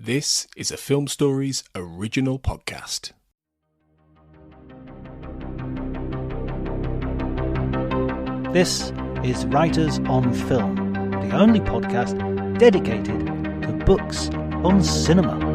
This is a Film Stories original podcast. This is Writers on Film, the only podcast dedicated to books on cinema.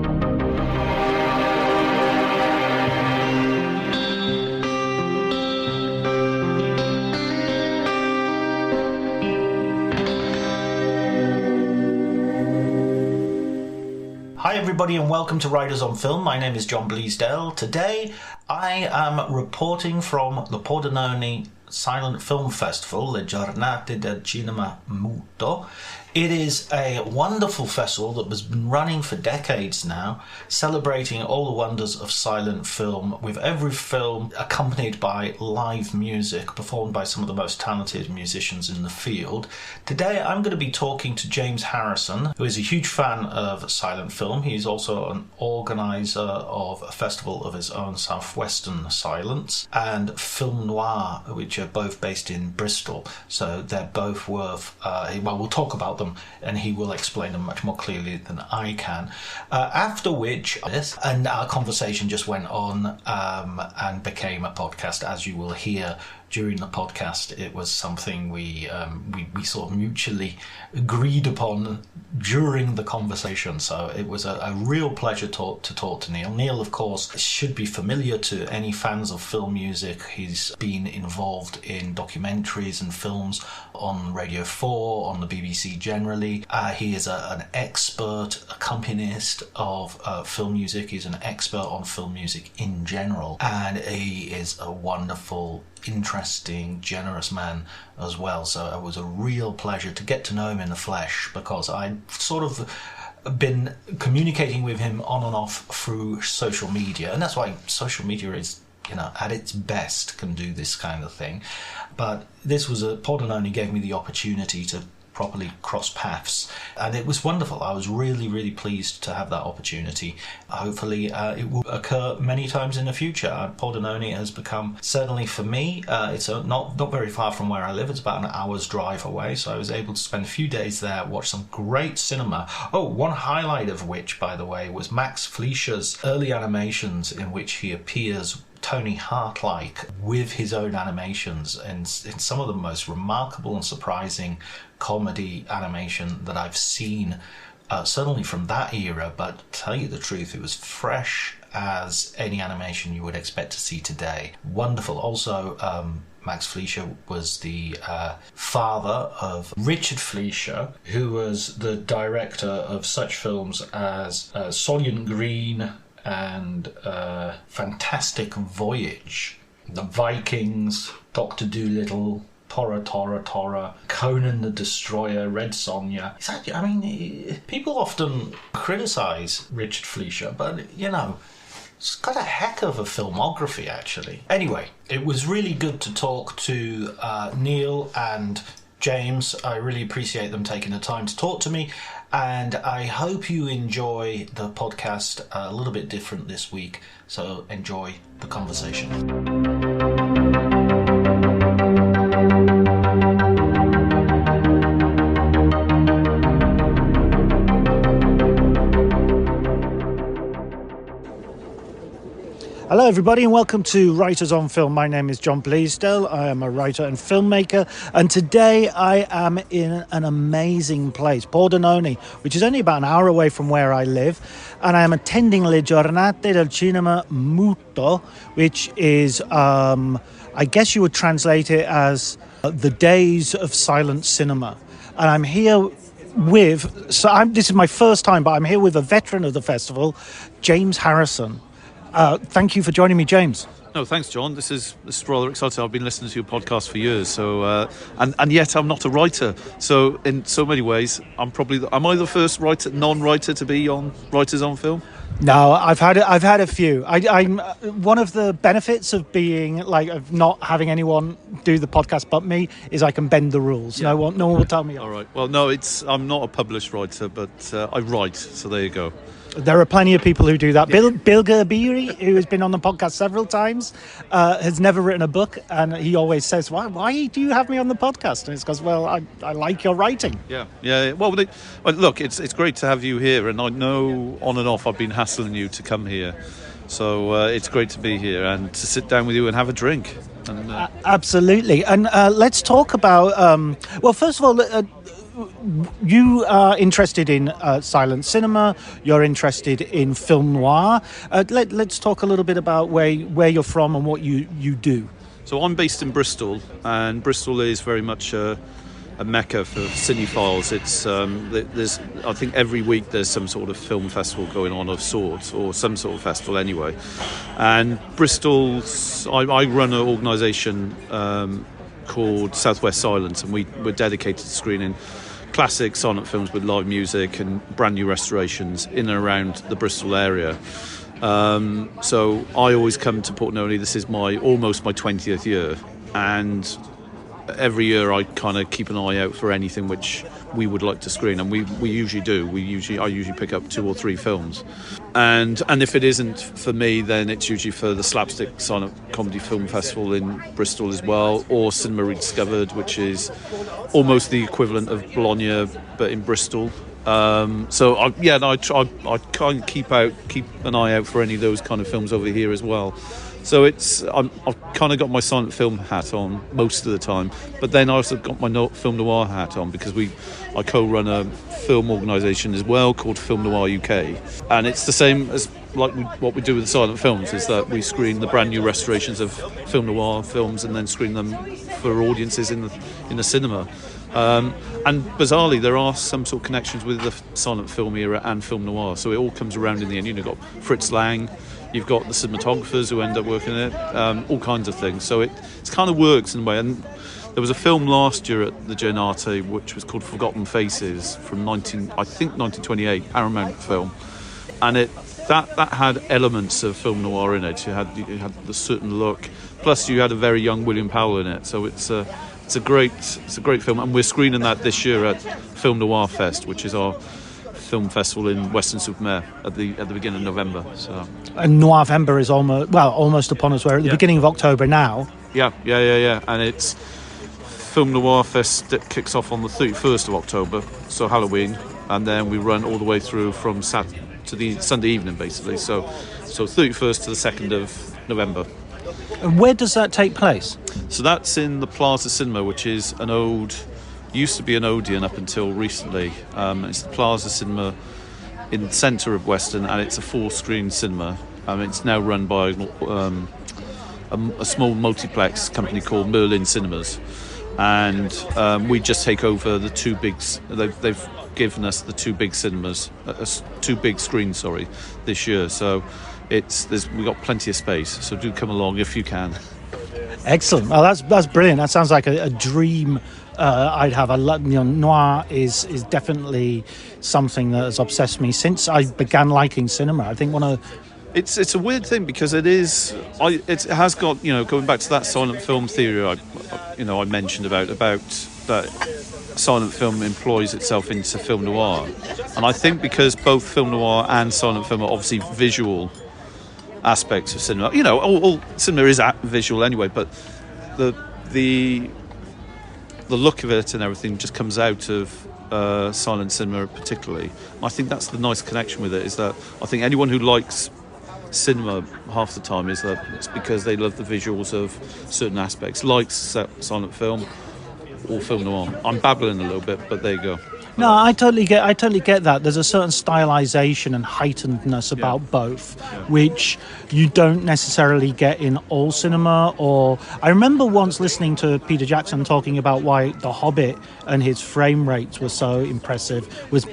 Hi everybody and welcome to Writers on Film. My name is John Bleasdale. Today I am reporting from the Pordenone Silent Film Festival, Le Giornate del Cinema Muto. It is a wonderful festival that has been running for decades now, celebrating all the wonders of silent film, with every film accompanied by live music performed by some of the most talented musicians in the field. Today I'm going to be talking to James Harrison, who is a huge fan of silent film. He's also an organiser of a festival of his own, Southwestern Silence, and Film Noir, which are both based in Bristol. So they're both worth, we'll talk about them and he will explain them much more clearly than I can. After which, and our conversation just went on and became a podcast, as you will hear during the podcast. It was something we sort of mutually agreed upon during the conversation. So it was a real pleasure to talk to Neil. Neil, of course, should be familiar to any fans of film music. He's been involved in documentaries and films on Radio 4, on the BBC generally. He is an expert accompanist of film music. He's an expert on film music in general. And he is a wonderful, interesting, generous man as well. So it was a real pleasure to get to know him in the flesh, because I'd sort of been communicating with him on and off through social media, and that's why social media is, at its best, can do this kind of thing. But this was Pordenone gave me the opportunity to properly cross paths, and it was wonderful. I was really, really pleased to have that opportunity. Hopefully it will occur many times in the future. Pordenone has become, certainly for me, it's not very far from where I live. It's about an hour's drive away, so I was able to spend a few days there, watch some great cinema. One highlight of which, by the way, was Max Fleischer's early animations, in which he appears Tony Hart-like with his own animations, and it's some of the most remarkable and surprising comedy animation that I've seen, certainly from that era. But to tell you the truth, it was fresh as any animation you would expect to see today. Wonderful. Also, Max Fleischer was the father of Richard Fleischer, who was the director of such films as Soylent Green and Fantastic Voyage, The Vikings, Dr. Dolittle, Tora, Conan the Destroyer, Red Sonja. People often criticise Richard Fleischer, but, it's got a heck of a filmography, actually. Anyway, it was really good to talk to Neil and James. I really appreciate them taking the time to talk to me, and I hope you enjoy the podcast. A little bit different this week, so enjoy the conversation. Hello everybody and welcome to Writers on Film. My name is John Bleasdale. I am a writer and filmmaker, and today I am in an amazing place, Pordenone, which is only about an hour away from where I live, and I am attending Le Giornate del Cinema Muto, which is, I guess you would translate it as the days of silent cinema. And I'm here this is my first time, but I'm here with a veteran of the festival, James Harrison. Thank you for joining me, James. No, thanks, John. This is rather exciting. I've been listening to your podcast for years, so and yet I'm not a writer. So in so many ways, am I the first non-writer to be on Writers on Film? No, I've had a few. I'm one of the benefits of being of not having anyone do the podcast but me is I can bend the rules. Yeah. No one will tell me off. All right. Well, no, I'm not a published writer, but I write. So there you go. There are plenty of people who do that. Yeah. Bill Gerberi, who has been on the podcast several times, films, has never written a book, and he always says, why do you have me on the podcast? And it's because, well, I like your writing. Yeah. Well, look, it's great to have you here, and I know on and off I've been hassling you to come here, so it's great to be here and to sit down with you and have a drink. And, absolutely. And let's talk about, well, first of all, you are interested in silent cinema. You're interested in film noir. Let's talk a little bit about where you're from and what you do. So I'm based in Bristol, and Bristol is very much a mecca for cinephiles. It's there's, I think every week there's some sort of film festival going on of sorts, or some sort of festival anyway. And Bristol's, I run an organisation called Southwest Silence, and we're dedicated to screening classic silent films with live music and brand new restorations in and around the Bristol area. So I always come to Pordenone. This is almost my 20th year, and every year I kind of keep an eye out for anything which we would like to screen, and we usually do. I usually pick up 2 or 3 films, and if it isn't for me, then it's usually for the Slapstick Silent Comedy Film Festival in Bristol as well, or Cinema Rediscovered, which is almost the equivalent of Bologna but in Bristol. So I kind of keep an eye out for any of those kind of films over here as well. So I've kind of got my silent film hat on most of the time, but then I also got my film noir hat on because I co-run a film organisation as well called Film Noir UK, and it's the same as what we do with the silent films, is that we screen the brand new restorations of film noir films and then screen them for audiences in the cinema. And bizarrely, there are some sort of connections with the silent film era and film noir, so it all comes around in the end. You've got Fritz Lang, you've got the cinematographers who end up working in it, all kinds of things. So it kind of works in a way. And there was a film last year at the Giornate which was called Forgotten Faces from 1928, Paramount film, and that had elements of film noir in it. You had the certain look, plus you had a very young William Powell in it. So it's a great film, and we're screening that this year at Film Noir Fest, which is our film festival in Weston-super-Mare at the beginning of November. So, and Noirvember is almost upon us. We're at the beginning of October now. Yeah. And it's Film Noir Fest that kicks off on the 31st of October, so Halloween, and then we run all the way through from to the Sunday evening, basically. So 31st to the 2nd of November. And where does that take place? So that's in the Plaza Cinema, which is used to be an Odeon up until recently. It's the Plaza Cinema in the centre of Weston, and it's a 4-screen cinema. It's now run by a small multiplex company called Merlin Cinemas, and we just take over the 2 big. They've given us the 2 big cinemas, 2 big screens, this year. So we've got plenty of space. So do come along if you can. Excellent. Well, that's brilliant. That sounds like a dream. I'd have noir is definitely something that has obsessed me since I began liking cinema. I think it's a weird thing because it has got, going back to that silent film theory I mentioned about that silent film employs itself into film noir, and I think because both film noir and silent film are obviously visual aspects of cinema. All cinema is visual anyway, but the look of it and everything just comes out of silent cinema particularly. I think that's the nice connection with it, is that I think anyone who likes cinema half the time is that it's because they love the visuals of certain aspects, like silent film or film noir. I'm babbling a little bit, but there you go. No, I totally get that. There's a certain stylization and heightenedness about both, which you don't necessarily get in all cinema. Or I remember once listening to Peter Jackson talking about why The Hobbit and his frame rates were so impressive.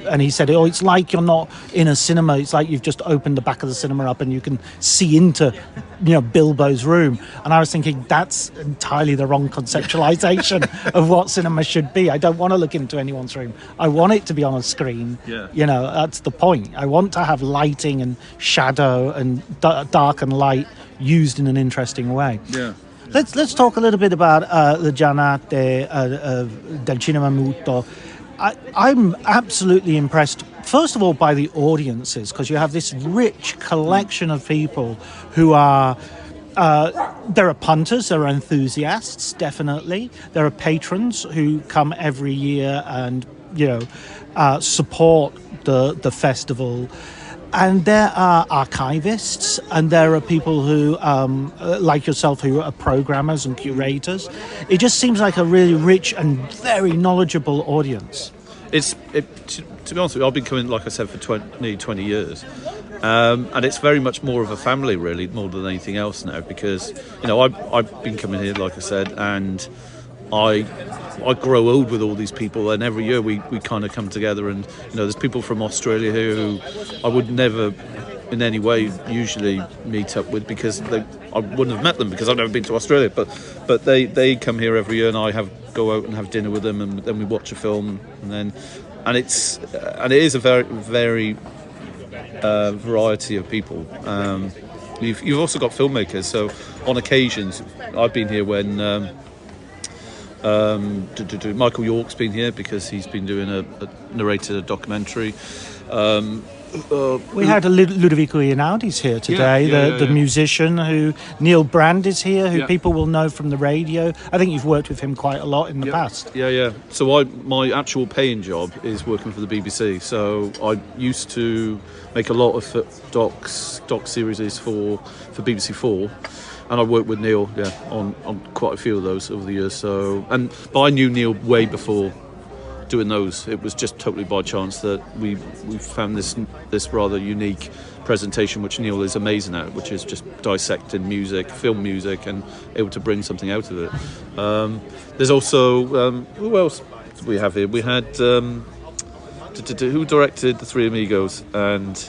And he said, it's like you're not in a cinema. It's like you've just opened the back of the cinema up and you can see into, Bilbo's room. And I was thinking that's entirely the wrong conceptualization of what cinema should be. I don't want to look into anyone's room. I want it to be on a screen. That's the point. I want to have lighting and shadow and dark and light used in an interesting way. Let's talk a little bit about the Giornate del Cinema Muto. I'm absolutely impressed, first of all, by the audiences, because you have this rich collection of people who are there are punters, there are enthusiasts, definitely. There are patrons who come every year and support the festival. And there are archivists, and there are people who, like yourself, who are programmers and curators. It just seems like a really rich and very knowledgeable audience. To be honest with you, I've been coming, like I said, for nearly 20 years. And it's very much more of a family, really, more than anything else now, because, I've been coming here, like I said, and I grow old with all these people, and every year we kind of come together, and there's people from Australia here who I would never in any way usually meet up with, because I wouldn't have met them because I've never been to Australia, but they come here every year, and I go out and have dinner with them, and then we watch a film, and it is a very, very variety of people. You've also got filmmakers, so on occasions I've been here when Michael York's been here because he's been doing narrated a documentary. We had Ludovico Einaudis here today, the musician who Neil Brand is here, who people will know from the radio. I think you've worked with him quite a lot in the past. Yeah. So my actual paying job is working for the BBC. So I used to make a lot of doc series for BBC 4. And I worked with Neil, on quite a few of those over the years. But I knew Neil way before doing those. It was just totally by chance that we found this rather unique presentation, which Neil is amazing at, which is just dissecting music, film music, and able to bring something out of it. There's also who else do we have here? We had who directed The Three Amigos and.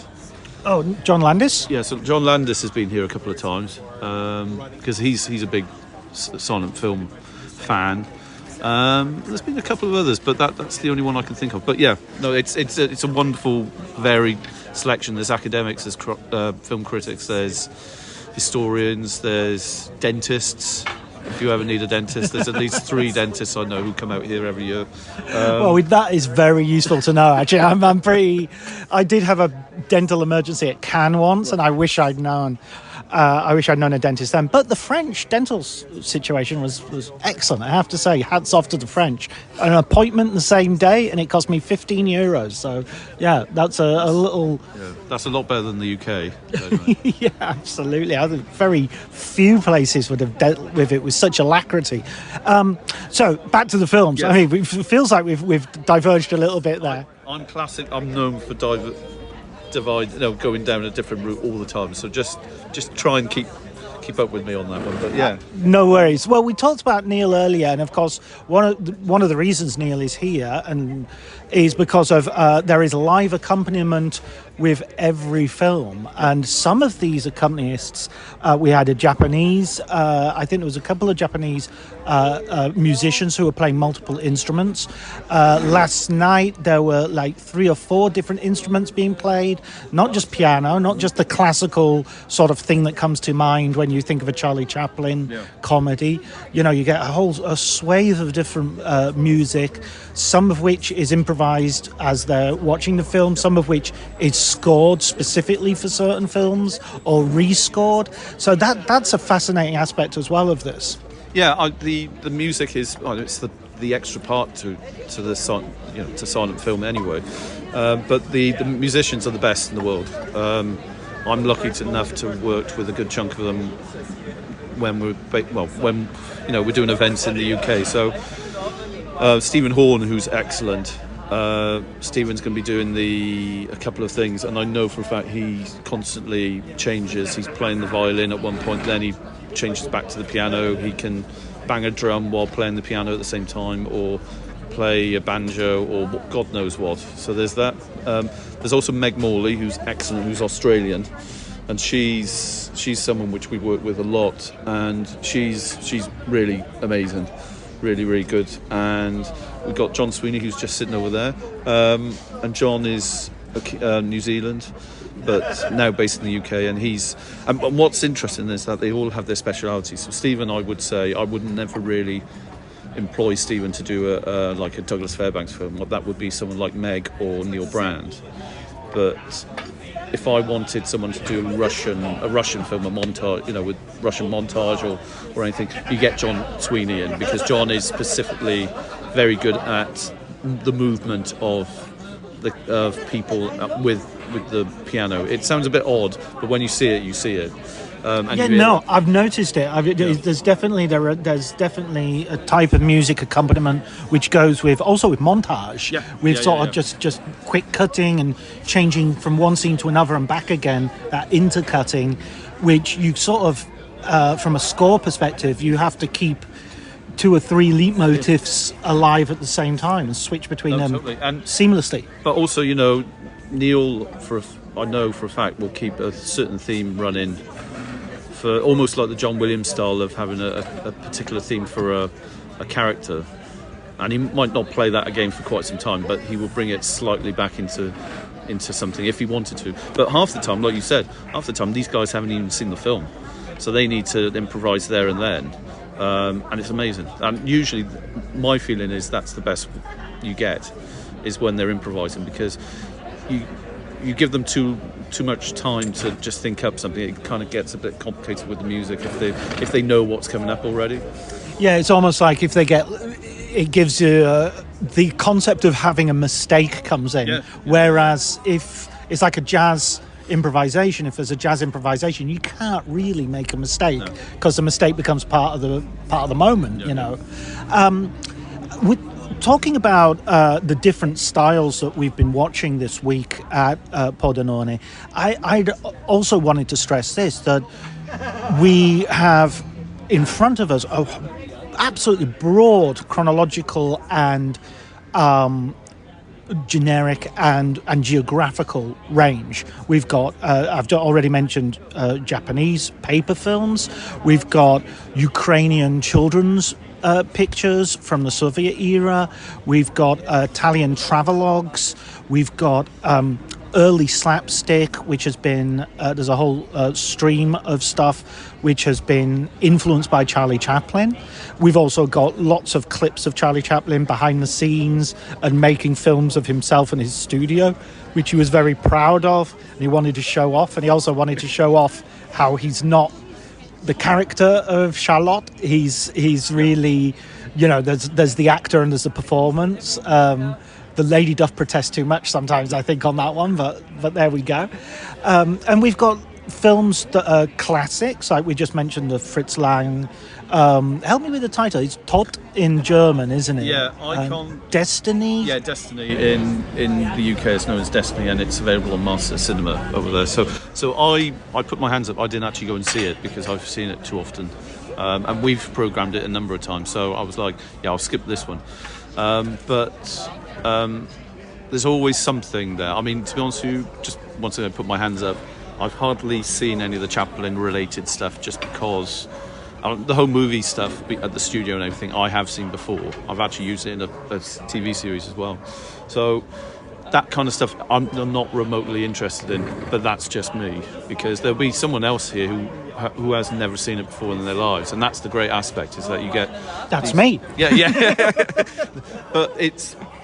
Oh, John Landis? Yeah, so John Landis has been here a couple of times because he's a big silent film fan. There's been a couple of others, but that's the only one I can think of. But yeah, no, it's a wonderful, varied selection. There's academics, there's film critics, there's historians, there's dentists. If you ever need a dentist, there's at least 3 dentists I know who come out here every year. Well, that is very useful to know, actually. I did have a dental emergency at Cannes once, and I wish I'd known a dentist then. But the French dental situation was excellent, I have to say. Hats off to the French. An appointment the same day, and it cost me €15. So, yeah, that's a little... Yeah, that's a lot better than the UK. Yeah, absolutely. I think very few places would have dealt with it with such alacrity. So, back to the films. Yeah. I mean, it feels like we've diverged a little bit there. I'm classic. I'm known for going down a different route all the time. So just try and keep up with me on that one. But yeah, no worries. Well, we talked about Neil earlier, and of course, one of the reasons Neil is here and is because of there is live accompaniment with every film, and some of these accompanists, we had a Japanese, I think there was a couple of Japanese musicians who were playing multiple instruments. Last night there were like 3 or 4 different instruments being played, not just piano, not just the classical sort of thing that comes to mind when you think of a Charlie Chaplin comedy. You get a swathe of different music, some of which is improvised as they're watching the film, some of which is scored specifically for certain films or rescored. So that's a fascinating aspect as well of this. Yeah, the music is it's the extra part to the to silent film anyway. But the musicians are the best in the world. I'm lucky enough to have worked with a good chunk of them when we're doing events in the UK. So Stephen Horn, who's excellent. Stephen's going to be doing a couple of things, and I know for a fact he constantly changes. He's playing the violin at one point, then he changes back to the piano. He can bang a drum while playing the piano at the same time, or play a banjo, or God knows what. So there's that. There's also Meg Morley, who's excellent, who's Australian, and she's someone which we work with a lot, and she's really amazing, really, really good. And we've got John Sweeney, who's just sitting over there, and John is New Zealand, but now based in the UK, and what's interesting is that they all have their specialities. So Stephen, I would say, I would never really employ Stephen to do like a Douglas Fairbanks film. That would be someone like Meg or Neil Brand. but if I wanted someone to do a Russian film, a montage, with Russian montage or anything, you get John Sweeney in, because John is specifically very good at the movement of people with the piano. It sounds a bit odd, but when you see it, you see it. I've noticed it. There's definitely a type of music accompaniment which goes with montage. With just quick cutting and changing from one scene to another and back again. That intercutting, which you sort of, from a score perspective, you have to keep 2 or 3 leitmotifs alive at the same time and switch between them and seamlessly. But also, Neil, I know for a fact, will keep a certain theme running, for almost like the John Williams style of having a particular theme for a character, and he might not play that again for quite some time, but he will bring it slightly back into something if he wanted to. But half the time, like you said, these guys haven't even seen the film, so they need to improvise there and then, and it's amazing. And usually my feeling is that's the best you get, is when they're improvising, because you give them too much time to just think up something. It kind of gets a bit complicated with the music if they know what's coming up already. Yeah, it's almost like it gives you the concept of having a mistake comes in. Whereas if it's like a jazz improvisation, if there's a jazz improvisation, you can't really make a mistake, because the mistake becomes part of the moment. Talking about the different styles that we've been watching this week at Pordenone, I also wanted to stress this, that we have in front of us a absolutely broad chronological and generic and geographical range. We've got, I've already mentioned Japanese paper films. We've got Ukrainian children's pictures from the Soviet era. We've got Italian travelogues. We've got early slapstick, which has been there's a whole stream of stuff which has been influenced by Charlie Chaplin. We've also got lots of clips of Charlie Chaplin behind the scenes and making films of himself in his studio, which he was very proud of and he wanted to show off. And he also wanted to show off how he's not the character of Charlotte. He's really, there's the actor and there's the performance. The lady doth protest too much sometimes, I think, on that one, but there we go. And we've got films that are classics, like we just mentioned the Fritz Lang. Help me with the title. It's Tod in German, isn't it? Yeah, Icon. Destiny? Yeah, Destiny. In the UK it's known as Destiny, and it's available on Master Cinema over there. So I put my hands up. I didn't actually go and see it because I've seen it too often. And we've programmed it a number of times, so I was like, yeah, I'll skip this one. But there's always something there. I mean, to be honest with you, just once I put my hands up, I've hardly seen any of the Chaplin-related stuff, just because the whole movie stuff at the studio and everything I have seen before. I've actually used it in a TV series as well. So that kind of stuff I'm not remotely interested in, but that's just me, because there'll be someone else here who has never seen it before in their lives, and that's the great aspect, is that you get... That's me. Yeah.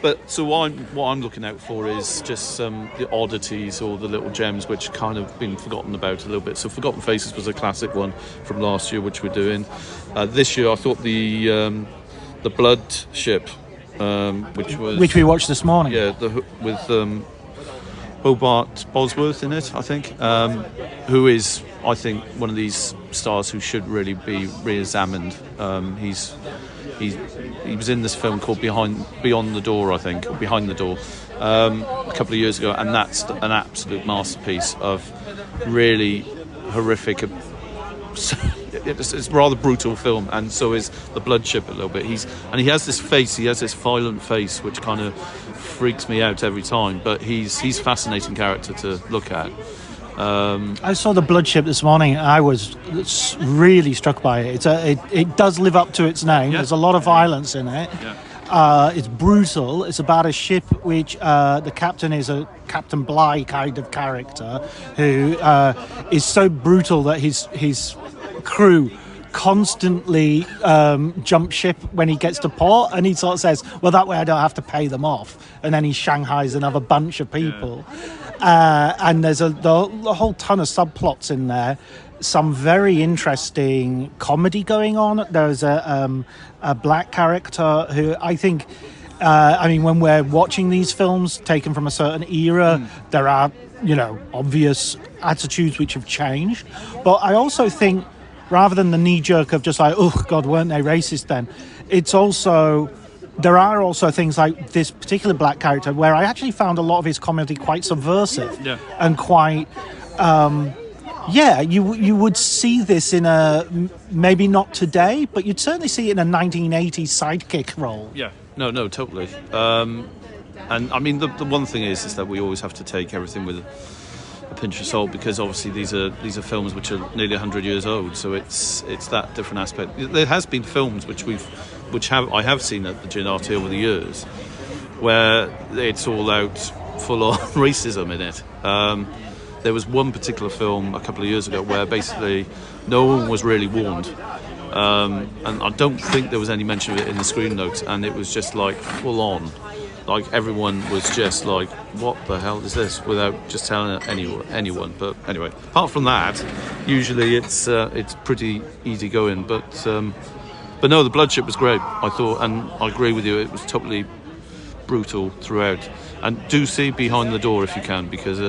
But so what I'm looking out for is just the oddities or the little gems which kind of been forgotten about a little bit. So Forgotten Faces was a classic one from last year, which we're doing. This year I thought the Blood Ship, which we watched this morning. Yeah, with Hobart Bosworth in it, I think, who is, I think, one of these stars who should really be re-examined. He was in this film called Beyond the Door, I think, or Behind the Door, a couple of years ago, and that's an absolute masterpiece of really horrific. It's a rather brutal film, and so is The Blood Ship a little bit. He has this face, he has this violent face, which kind of freaks me out every time. But he's a fascinating character to look at. I saw The Blood Ship this morning. I was really struck by it. It does live up to its name. Yeah. There's a lot of violence in it. Yeah. It's brutal. It's about a ship which the captain is a Captain Bligh kind of character who is so brutal that his crew constantly jump ship when he gets to port, and he sort of says, well, that way I don't have to pay them off, and then he shanghais another bunch of people. And there's a whole ton of subplots in there. Some very interesting comedy going on. There's a black character who I think, when we're watching these films taken from a certain era, there are, obvious attitudes which have changed. But I also think, rather than the knee-jerk of just like, oh, God, weren't they racist then? There are also things like this particular black character where I actually found a lot of his comedy quite subversive and quite... you would see this in maybe not today, but you'd certainly see it in a 1980s sidekick role. Yeah, no, totally. And I mean, the one thing is that we always have to take everything with a pinch of salt, because obviously these are films which are nearly 100 years old, so it's that different aspect. There has been films I have seen at the Giannati over the years where it's all out full on racism in it. There was one particular film a couple of years ago where basically no one was really warned, and I don't think there was any mention of it in the screen notes, and it was just like full on. Like everyone was just like, what the hell is this, without just telling anyone. But anyway, apart from that, usually it's pretty easy going. But no, the bloodshed was great, I thought, and I agree with you, it was totally brutal throughout. And do see Behind the Door if you can, because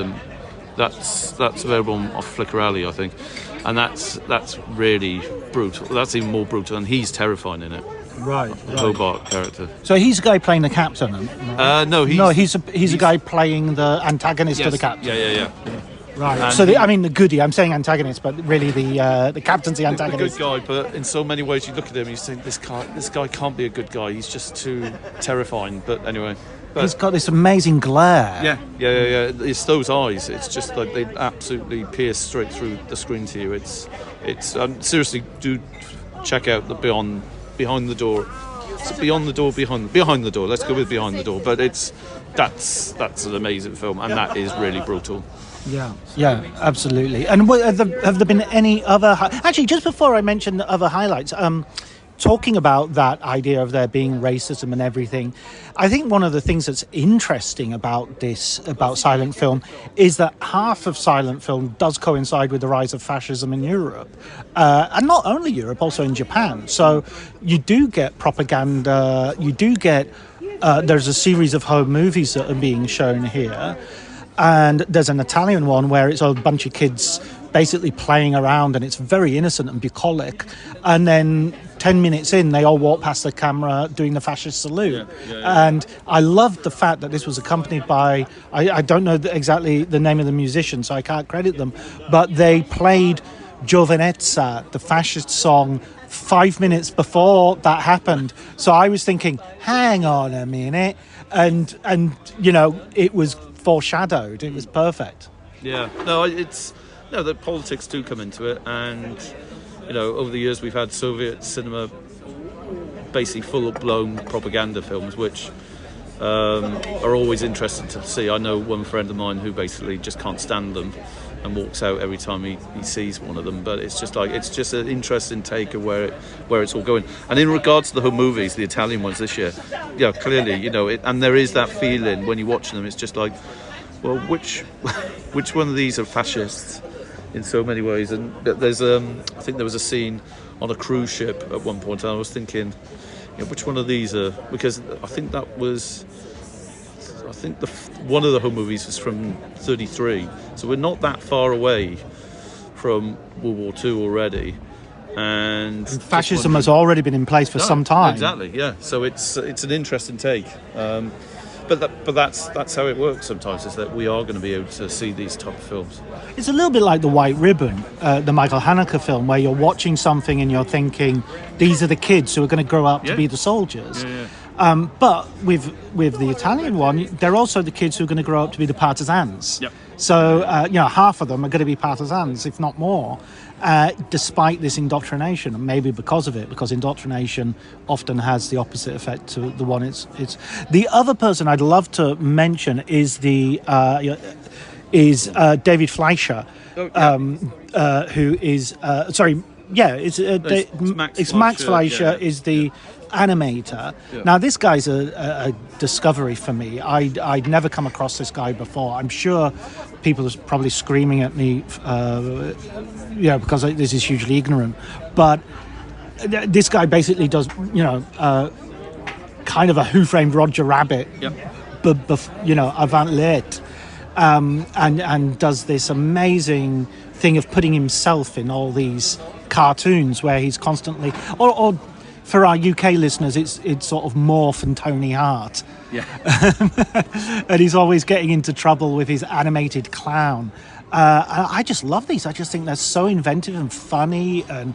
that's available off Flickr Alley, I think, and that's really brutal. That's even more brutal, and he's terrifying in it. Right. Hobart character. So he's the guy playing the captain. Right? No, he's a guy playing the antagonist to the captain. Yeah. Right. And so the goodie. I'm saying antagonist, but really the captain's the antagonist. The good guy, but in so many ways you look at him, and you think this guy can't be a good guy. He's just too terrifying. But anyway. He's got this amazing glare. Yeah. It's those eyes. It's just like they absolutely pierce straight through the screen to you. It's seriously, do check out the Behind the Door. So Behind the Door. Let's go with Behind the Door. But that's an amazing film, and that is really brutal. Yeah, absolutely. And have there been any other? Actually, just before I mention the other highlights, talking about that idea of there being racism and everything, I think one of the things that's interesting about silent film is that half of silent film does coincide with the rise of fascism in Europe, and not only Europe, also in Japan. So you do get propaganda, you do get there's a series of home movies that are being shown here, and there's an Italian one where it's a bunch of kids basically playing around, and it's very innocent and bucolic, and then 10 minutes in they all walk past the camera doing the fascist salute. And I loved the fact that this was accompanied by, I don't know exactly the name of the musician, so I can't credit them, but they played Giovinezza, the fascist song, 5 minutes before that happened. So I was thinking, hang on a minute, and it was foreshadowed. It was perfect. The politics do come into it, and over the years we've had Soviet cinema, basically full-blown propaganda films, which are always interesting to see. I know one friend of mine who basically just can't stand them and walks out every time he sees one of them. But it's just an interesting take of where it's all going. And in regards to the home movies, the Italian ones this year, clearly, and there is that feeling when you're watching them. It's just like, well, which one of these are fascists in so many ways? And there's I think there was a scene on a cruise ship at one point, and I was thinking, which one of these are, because I think one of the home movies was from 1933, so we're not that far away from World War II already, and fascism has already been in place for some time. Exactly, yeah. So it's an interesting take. But that's how it works sometimes, is that we are going to be able to see these type of films. It's a little bit like The White Ribbon, the Michael Haneke film, where you're watching something and you're thinking, these are the kids who are going to grow up to be the soldiers. But with the Italian one, they're also the kids who are going to grow up to be the partisans. Yep. So, half of them are going to be partisans, if not more, despite this indoctrination, and maybe because of it, because indoctrination often has the opposite effect to the one it's. The other person I'd love to mention is David Fleischer, who is Yeah, it's Max Fleischer is the animator. Yeah. Now, this guy's a discovery for me. I'd never come across this guy before. I'm sure people are probably screaming at me, because this is hugely ignorant. But this guy basically does, kind of a Who Framed Roger Rabbit, avant let, and does this amazing thing of putting himself in all these cartoons where he's constantly, or for our UK listeners, it's sort of Morph and Tony Hart. Yeah. And he's always getting into trouble with his animated clown. I just love these. I just think they're so inventive and funny and,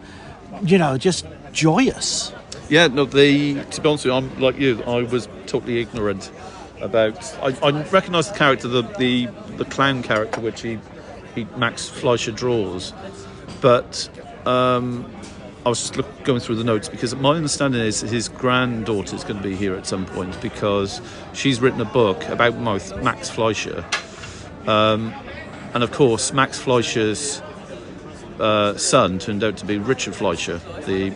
just joyous. Yeah, no, to be honest with you, I'm like you. I was totally ignorant about. I recognise the character, the clown character, which Max Fleischer draws, but I was just going through the notes because my understanding is his granddaughter is going to be here at some point because she's written a book about Max Fleischer, and of course Max Fleischer's son turned out to be Richard Fleischer, the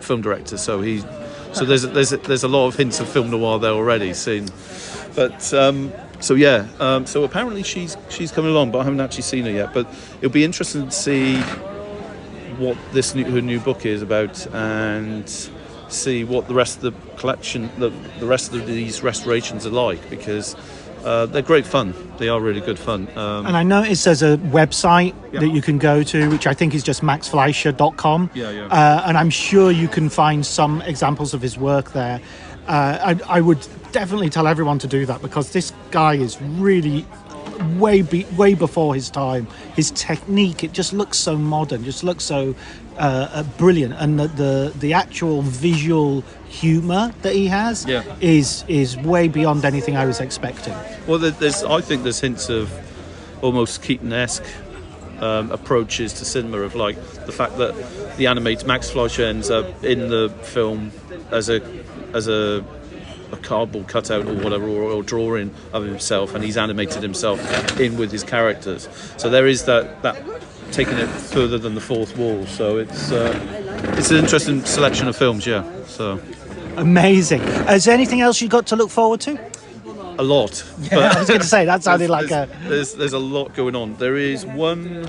film director. So there's a lot of hints of film noir there already seen. But so apparently she's coming along, but I haven't actually seen her yet. But it'll be interesting to see what her new book is about and see what the rest of the collection, the rest of these restorations are like, because they're great fun. They are really good fun. And I noticed there's a website that you can go to, which I think is just maxfleischer.com. And I'm sure you can find some examples of his work there. I would definitely tell everyone to do that because this guy is really way before his time. His technique, it just looks so modern, just looks so brilliant, and the actual visual humour that he has is way beyond anything I was expecting. Well, I think there's hints of almost Keaton-esque approaches to cinema, of like the fact that the animated Max Fleischer ends up in the film as a cardboard cutout or whatever, or drawing of himself, and he's animated himself in with his characters. So there is that taking it further than the fourth wall. So it's an interesting selection of films. Yeah. So amazing. Is there anything else you got to look forward to? A lot. Yeah, I was going to say that sounded like there's a lot going on. There is one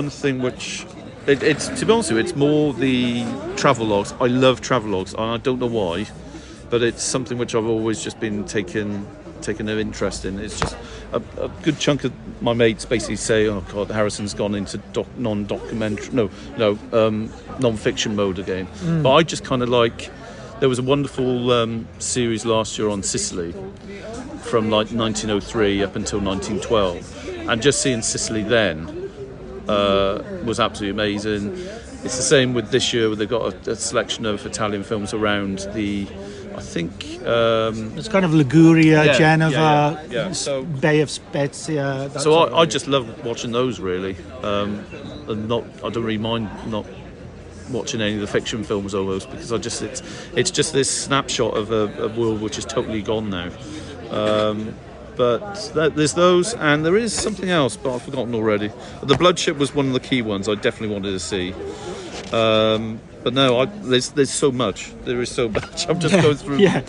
thing which. It's to be honest with you, it's more the travelogues. I love travelogues, and I don't know why, but it's something which I've always just been taking an interest in. It's just a good chunk of my mates basically say, "Oh God, Harrison's gone into non-fiction mode again." But I just kind of like. There was a wonderful series last year on Sicily, from like 1903 up until 1912, and just seeing Sicily then. Was absolutely amazing. It's the same with this year, where they've got a selection of Italian films around it's kind of Liguria, Genova, So, Bay of Spezia. So I just love watching those really, and I don't really mind not watching any of the fiction films almost, because it's just this snapshot of a world which is totally gone now. But there's those, and there is something else, but I've forgotten already. The Bloodship was one of the key ones I definitely wanted to see. But no, there's so much. There is so much. I'm just going through the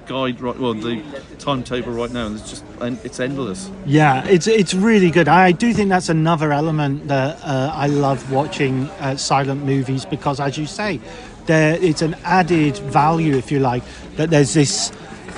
guide the timetable right now, and it's endless. Yeah, it's really good. I do think that's another element that I love watching silent movies, because, as you say, it's an added value, if you like, that there's this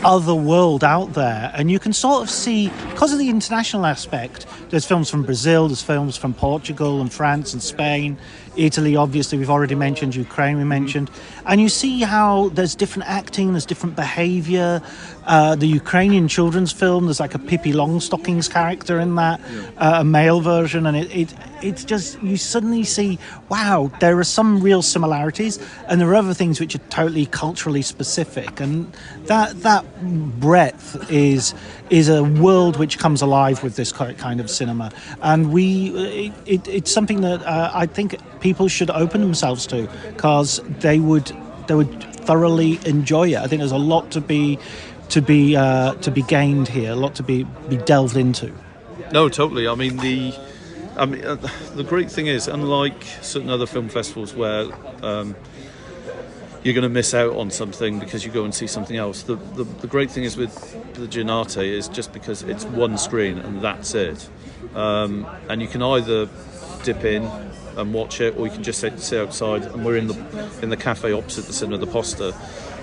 other world out there, and you can sort of see, because of the international aspect, there's films from Brazil, there's films from Portugal and France and Spain, Italy, obviously we've already mentioned, Ukraine we mentioned, and you see how there's different acting, there's different behaviour. The Ukrainian children's film, there's like a Pippi Longstockings character in that, a male version, and it's just, you suddenly see, wow, there are some real similarities, and there are other things which are totally culturally specific, and that breadth is a world which comes alive with this kind of cinema, and it's something that I think people should open themselves to, because they would thoroughly enjoy it. I think there's a lot to be gained here, a lot to be delved into. No, totally. I mean, I mean, the great thing is, unlike certain other film festivals where you're going to miss out on something because you go and see something else, the great thing is with the Giornate is just because it's one screen and that's it. And you can either dip in and watch it, or you can just sit outside. And we're in the cafe opposite the Cinema de Posta,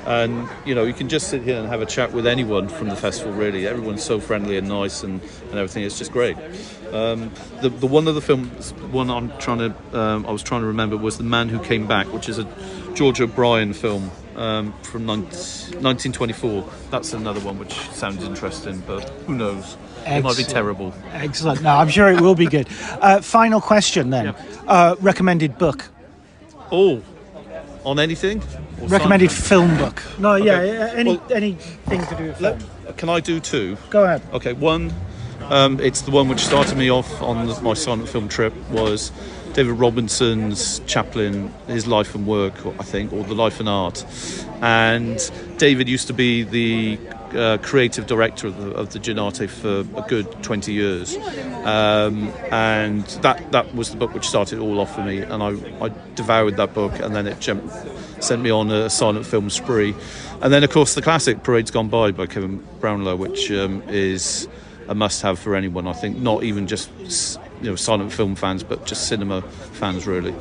and you can just sit here and have a chat with anyone from the festival. Really, everyone's so friendly and nice, and everything. It's just great. The one of the films, one I was trying to remember, was The Man Who Came Back, which is a George O'Brien film from 1924. That's another one which sounds interesting, but who knows? It might be terrible. Excellent. No, I'm sure it will be good. Final question then. Yeah. Recommended book. Oh, on anything? Or recommended something? film book. No, yeah, anything to do with film. Can I do two? Go ahead. Okay, one, it's the one which started me off on my silent film trip, was David Robinson's Chaplin, His Life and Work, I think, or The Life and Art. And David used to be the creative director of the Giornate for a good 20 years. And that was the book which started it all off for me. And I devoured that book, and then it sent me on a silent film spree. And then, of course, the classic Parade's Gone By Kevin Brownlow, which is a must-have for anyone, I think, not even just silent film fans, but just cinema fans, really.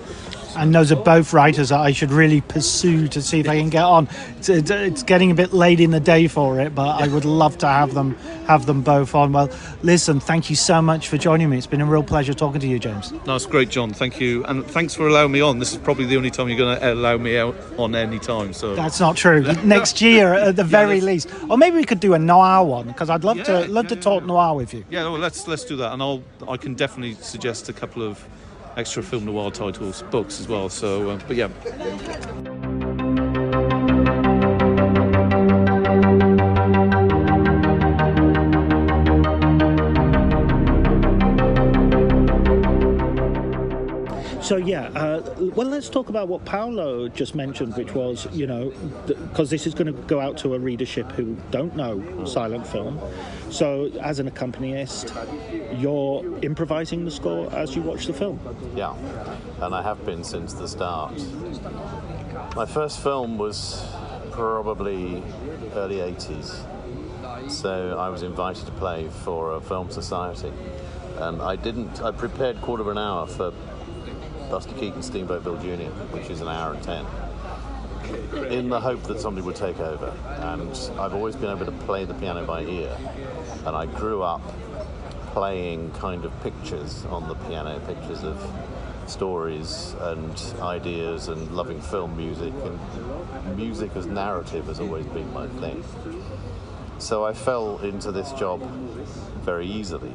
And those are both writers that I should really pursue to see if I can get on. It's getting a bit late in the day for it, but I would love to have them both on. Well, listen, thank you so much for joining me. It's been a real pleasure talking to you, James. No, it's great, John. Thank you, and thanks for allowing me on. This is probably the only time you're going to allow me out on any time. So that's not true. Next year, at the very least, or maybe we could do a noir one, because I'd love to talk noir with you. Yeah, well, let's do that, and I can definitely suggest a couple of extra film noir titles, books as well. So, but yeah. So well, let's talk about what Paolo just mentioned, which was, because this is going to go out to a readership who don't know silent film. So, as an accompanist, you're improvising the score as you watch the film. Yeah, and I have been since the start. My first film was probably early 80s, so I was invited to play for a film society, and I prepared quarter of an hour for Buster Keaton's Steamboat Bill Jr., which is an hour and 10, in the hope that somebody would take over. And I've always been able to play the piano by ear, and I grew up playing kind of pictures on the piano, pictures of stories and ideas, and loving film music, and music as narrative has always been my thing. So I fell into this job very easily,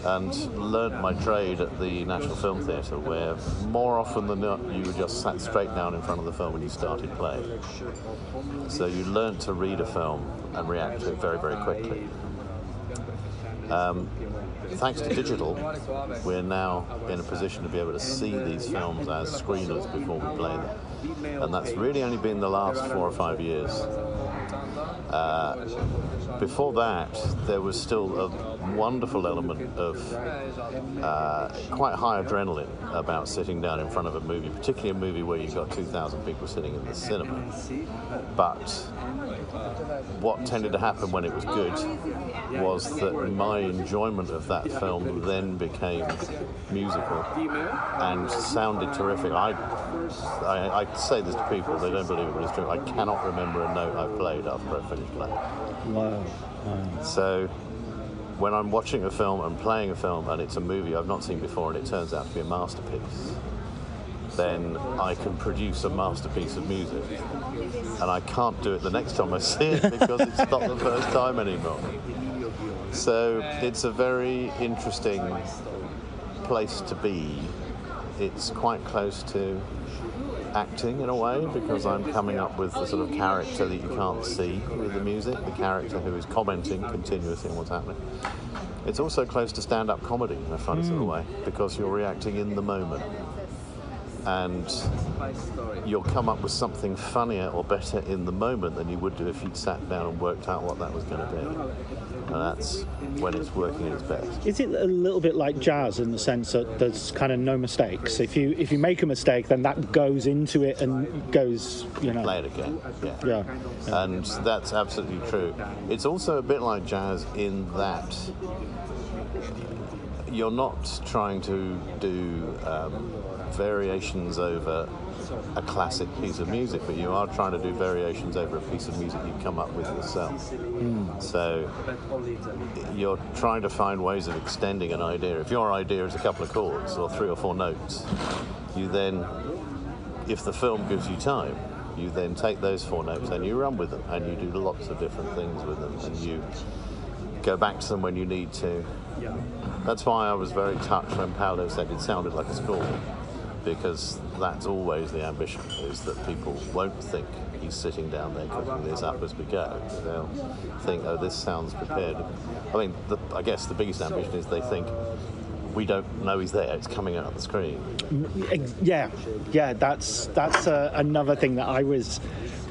and learnt my trade at the National Film Theatre, where more often than not you just sat straight down in front of the film when you started playing. So you learnt to read a film and react to it very, very quickly. Thanks to digital, we're now in a position to be able to see these films as screeners before we play them. And that's really only been the last 4 or 5 years. Before that, there was still a wonderful element of quite high adrenaline about sitting down in front of a movie, particularly a movie where you've got 2,000 people sitting in the cinema. But what tended to happen when it was good was that my enjoyment of that film then became musical and sounded terrific. I say this to people, they don't believe it, but it's true. I cannot remember a note I played after I finished playing. Wow. So when I'm watching a film and playing a film and it's a movie I've not seen before and it turns out to be a masterpiece, then I can produce a masterpiece of music. And I can't do it the next time I see it because it's not the first time anymore. So it's a very interesting place to be. It's quite close to acting in a way, because I'm coming up with the sort of character that you can't see with the music, the character who is commenting continuously on what's happening. It's also close to stand-up comedy in a funny sort of way, because you're reacting in the moment. and you'll come up with something funnier or better in the moment than you would do if you'd sat down and worked out what that was going to be. And that's when it's working at its best. Is it a little bit like jazz in the sense that there's kind of no mistakes? If you make a mistake, then that goes into it and goes, Play it again, Yeah. And that's absolutely true. It's also a bit like jazz in that you're not trying to do variations over a classic piece of music, but you are trying to do variations over a piece of music you've come up with yourself. So you're trying to find ways of extending an idea. If your idea is a couple of chords or 3 or 4 notes, you then, if the film gives you time, you then take those 4 notes and you run with them, and you do lots of different things with them, and you go back to them when you need to. That's why I was very touched when Paolo said it sounded like a score, because that's always the ambition, is that people won't think he's sitting down there cooking this up as we go. They'll think, oh, this sounds prepared. I mean, I guess the biggest ambition is they think, we don't know he's there, it's coming out on the screen. Yeah, that's another thing that I was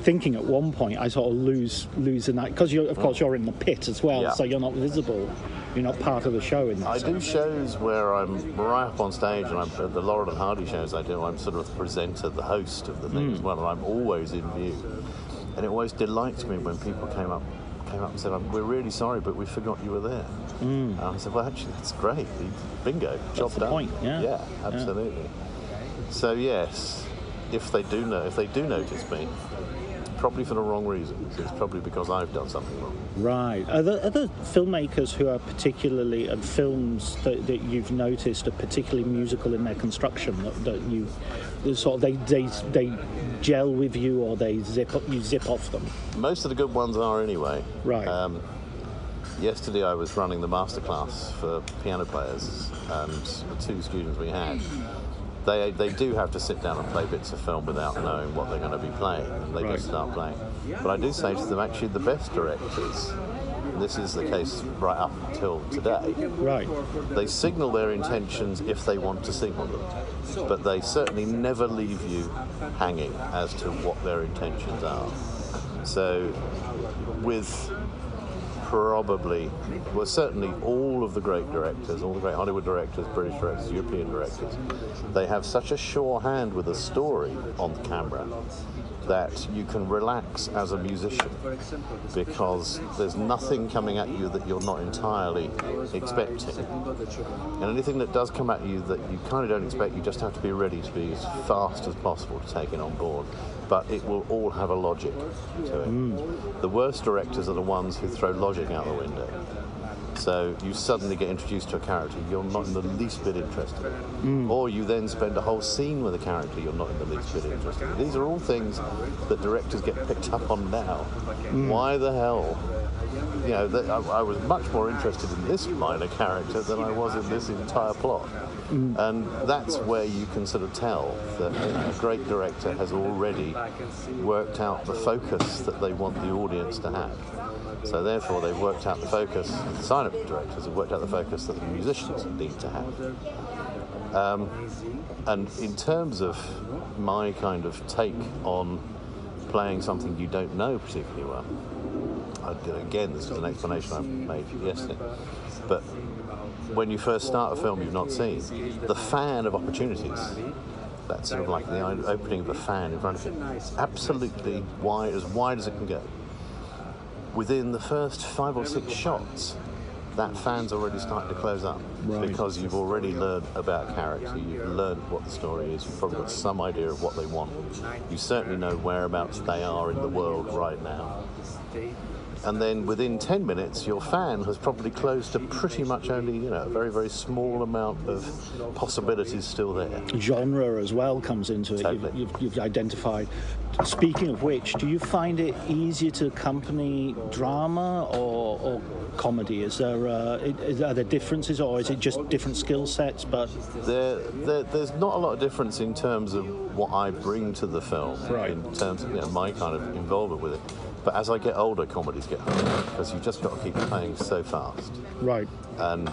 thinking at one point. I sort of losing that, because of course you're in the pit as well, so you're not visible. You're not part of the show in that I sense. do shows where I'm right up on stage, and at the Laurel and Hardy shows I do, I'm sort of the presenter, the host of the thing as well, and I'm always in view. And it always delights me when people came up and said, we're really sorry, but we forgot you were there. And I said, well, actually, that's great. Bingo, job That's the done. point, yeah. Yeah, absolutely. So yes, if they do notice me, probably for the wrong reasons. It's probably because I've done something wrong. Right. Are there other filmmakers who are particularly, and films that you've noticed are particularly musical in their construction, that you sort of they gel with you, or you zip off them? Most of the good ones are anyway. Right. Yesterday I was running the masterclass for piano players, and the 2 students we had, they do have to sit down and play bits of film without knowing what they're going to be playing, and they just start playing. But I do say to them, actually, the best directors, and this is the case right up until today, they signal their intentions if they want to signal them, but they certainly never leave you hanging as to what their intentions are. So with certainly all of the great directors, all the great Hollywood directors, British directors, European directors, they have such a sure hand with a story on the camera that you can relax as a musician, because there's nothing coming at you that you're not entirely expecting. And anything that does come at you that you kind of don't expect, you just have to be ready to be as fast as possible to take it on board. But it will all have a logic to it. The worst directors are the ones who throw logic out the window. So you suddenly get introduced to a character you're not in the least bit interested in. Or you then spend a whole scene with a character you're not in the least bit interested in. These are all things that directors get picked up on now. Why the hell? I was much more interested in this minor character than I was in this entire plot. And that's where you can sort of tell that a great director has already worked out the focus that they want the audience to have. So therefore they've worked out the focus, the silent directors have worked out the focus that the musicians need to have. And in terms of my kind of take on playing something you don't know particularly well, again, this is an explanation I made yesterday, but when you first start a film you've not seen, the fan of opportunities, that's sort of like the opening of a fan in front of you, absolutely as wide as it can go. Within the first 5 or 6 shots, that fan's already starting to close up, because you've already learned about character, you've learned what the story is, you've probably got some idea of what they want. You certainly know whereabouts they are in the world right now. And then within 10 minutes, your fan has probably closed to pretty much only, a very, very small amount of possibilities still there. Genre as well comes into it. Totally. You've identified. Speaking of which, do you find it easier to accompany drama or comedy? Are there differences, or is it just different skill sets? But there's not a lot of difference in terms of what I bring to the film, in terms of my kind of involvement with it. But as I get older, comedies get harder, because you've just got to keep playing so fast. Right. And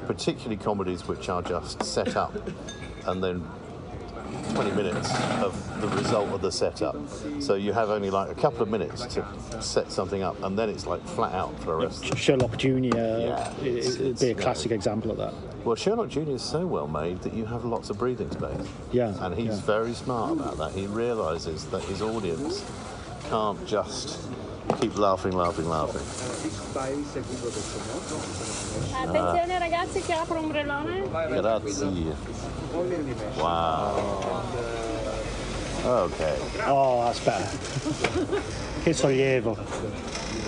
particularly comedies which are just set up and then 20 minutes of the result of the setup. So you have only like a couple of minutes to set something up, and then it's like flat out for the rest. Sherlock Jr. Yeah, It'd be a classic example of that. Well, Sherlock Jr. is so well made that you have lots of breathing space. Yeah. And he's very smart about that. He realises that his audience can't just keep laughing. Attenzione ragazzi che apro ombrellone. Grazie. Wow. Okay. Oh, that's better. Che sollievo.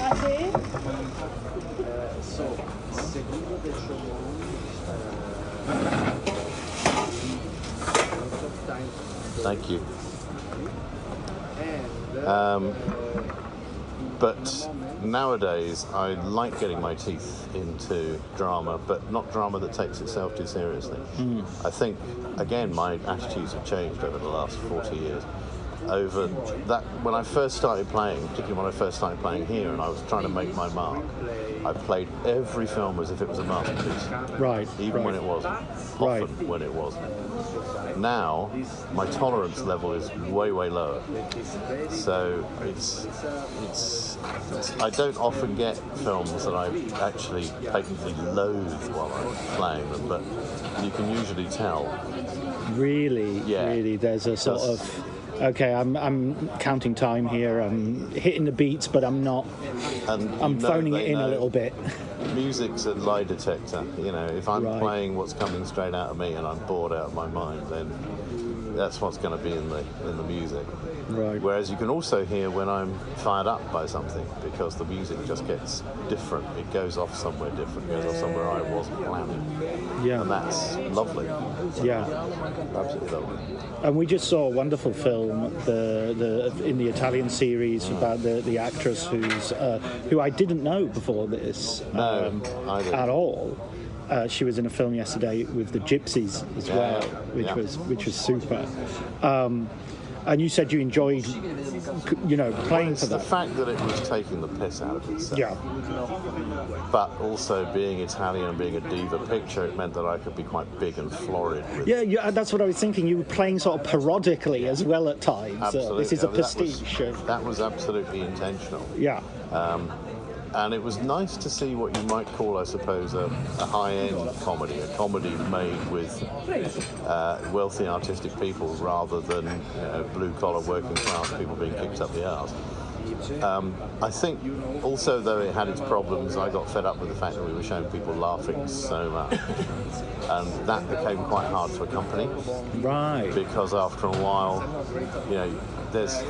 Ah sì? Thank you. But nowadays, I like getting my teeth into drama, but not drama that takes itself too seriously. I think, again, my attitudes have changed over the last 40 years. Over that, when I first started playing, particularly when I first started playing here, and I was trying to make my mark, I played every film as if it was a masterpiece. Right. Even when it wasn't. Often when it wasn't. Now, my tolerance level is way lower. So I don't often get films that I actually patently loathe while I'm playing them, but you can usually tell. Really, there's a sort of, okay, I'm counting time here, I'm hitting the beats, but I'm not, I'm phoning it in a little bit. Music's a lie detector. You know, if I'm playing what's coming straight out of me and I'm bored out of my mind, then that's what's going to be in the music. Right. Whereas you can also hear when I'm fired up by something, because the music just gets different. It goes off somewhere different. It goes off somewhere I wasn't planning. Yeah. And that's lovely. Yeah. Absolutely lovely. And we just saw a wonderful film in the Italian series about the actress who I didn't know before this at all. She was in a film yesterday with the Gypsies as well, which was super. And you said you enjoyed, playing for that. The fact that it was taking the piss out of itself. Yeah. But also being Italian and being a diva picture, it meant that I could be quite big and florid. Yeah, that's what I was thinking. You were playing sort of parodically as well at times. Absolutely. This is a pastiche. That was absolutely intentional. Yeah. And it was nice to see what you might call, I suppose, a high-end comedy, a comedy made with wealthy artistic people rather than blue-collar working class people being kicked up the arse. I think also, though it had its problems, I got fed up with the fact that we were showing people laughing so much. And that became quite hard to accompany. Right. Because after a while, there's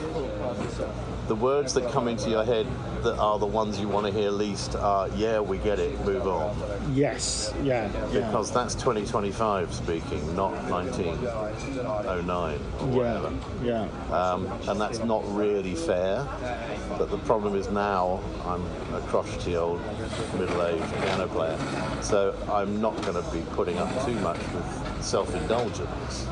the words that come into your head that are the ones you want to hear least are, yeah, we get it, move on. Yes, yeah. Because that's 2025 speaking, not 1909 or whatever. Yeah. And that's not really fair. But the problem is now I'm a crotchety old middle-aged piano player, so I'm not going to be putting up too much with self-indulgence.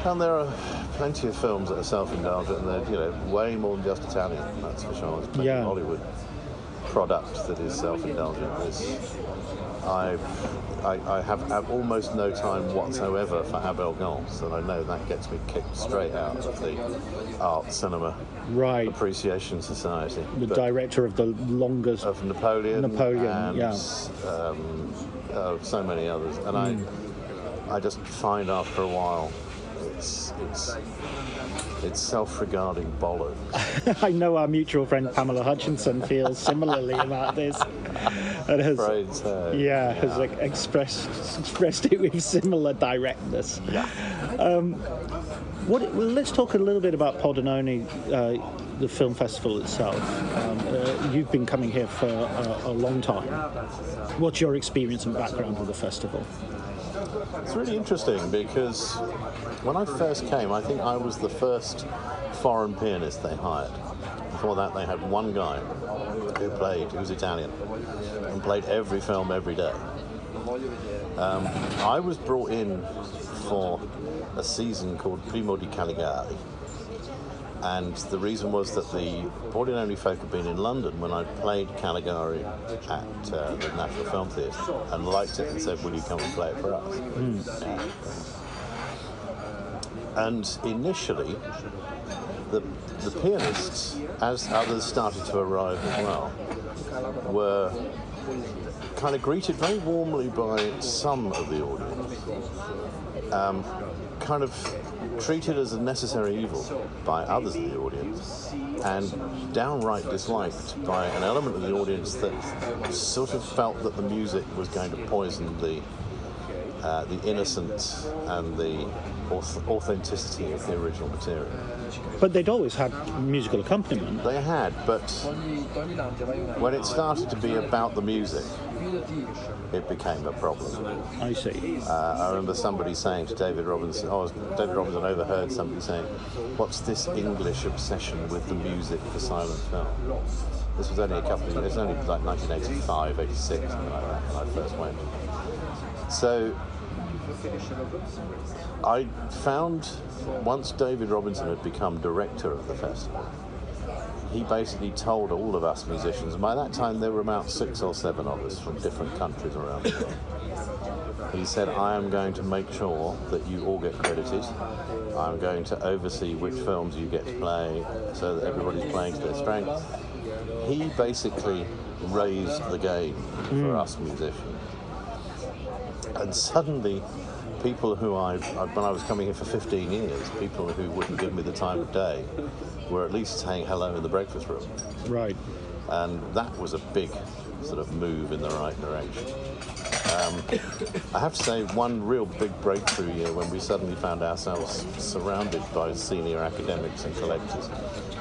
And there are plenty of films that are self-indulgent, and they're way more than just Italian. That's for sure. There's plenty of Hollywood product that is self-indulgent. I have almost no time whatsoever for Abel Gance, and I know that gets me kicked straight out of the Art Cinema Appreciation Society. The director of the longest of Napoleon, and, so many others, and I just find after a while. It's self-regarding bollocks. I know our mutual friend Pamela Hutchinson feels similarly about this, and has expressed it with similar directness. Yeah. Let's talk a little bit about Pordenone, the film festival itself. You've been coming here for a long time. What's your experience and background with the festival? It's really interesting because when I first came, I think I was the first foreign pianist they hired. Before that, they had one guy who was Italian, and played every film every day. I was brought in for a season called Primo di Caligari. And the reason was that the Pordenone folk had been in London when I played Caligari at the National Film Theatre and liked it and said, will you come and play it for us? And initially, the pianists, as others started to arrive as well, were kind of greeted very warmly by some of the audience, kind of treated as a necessary evil by others of the audience, and downright disliked by an element of the audience that sort of felt that the music was going to poison the innocence and the authenticity of the original material. But they'd always had musical accompaniment. They had, but when it started to be about the music, it became a problem. I see. I remember somebody saying to David Robinson, David Robinson overheard somebody saying, "What's this English obsession with the music for silent film?" This was only it's only like 1985, 86, something like that, when I first went. So I found, once David Robinson had become director of the festival, he basically told all of us musicians, and by that time there were about 6 or 7 of us from different countries around the world. He said, "I am going to make sure that you all get credited. I'm going to oversee which films you get to play so that everybody's playing to their strength." He basically raised the game for us musicians. And suddenly, people who when I was coming here for 15 years, people who wouldn't give me the time of day were at least saying hello in the breakfast room. Right. And that was a big sort of move in the right direction. I have to say, one real big breakthrough year when we suddenly found ourselves surrounded by senior academics and collectors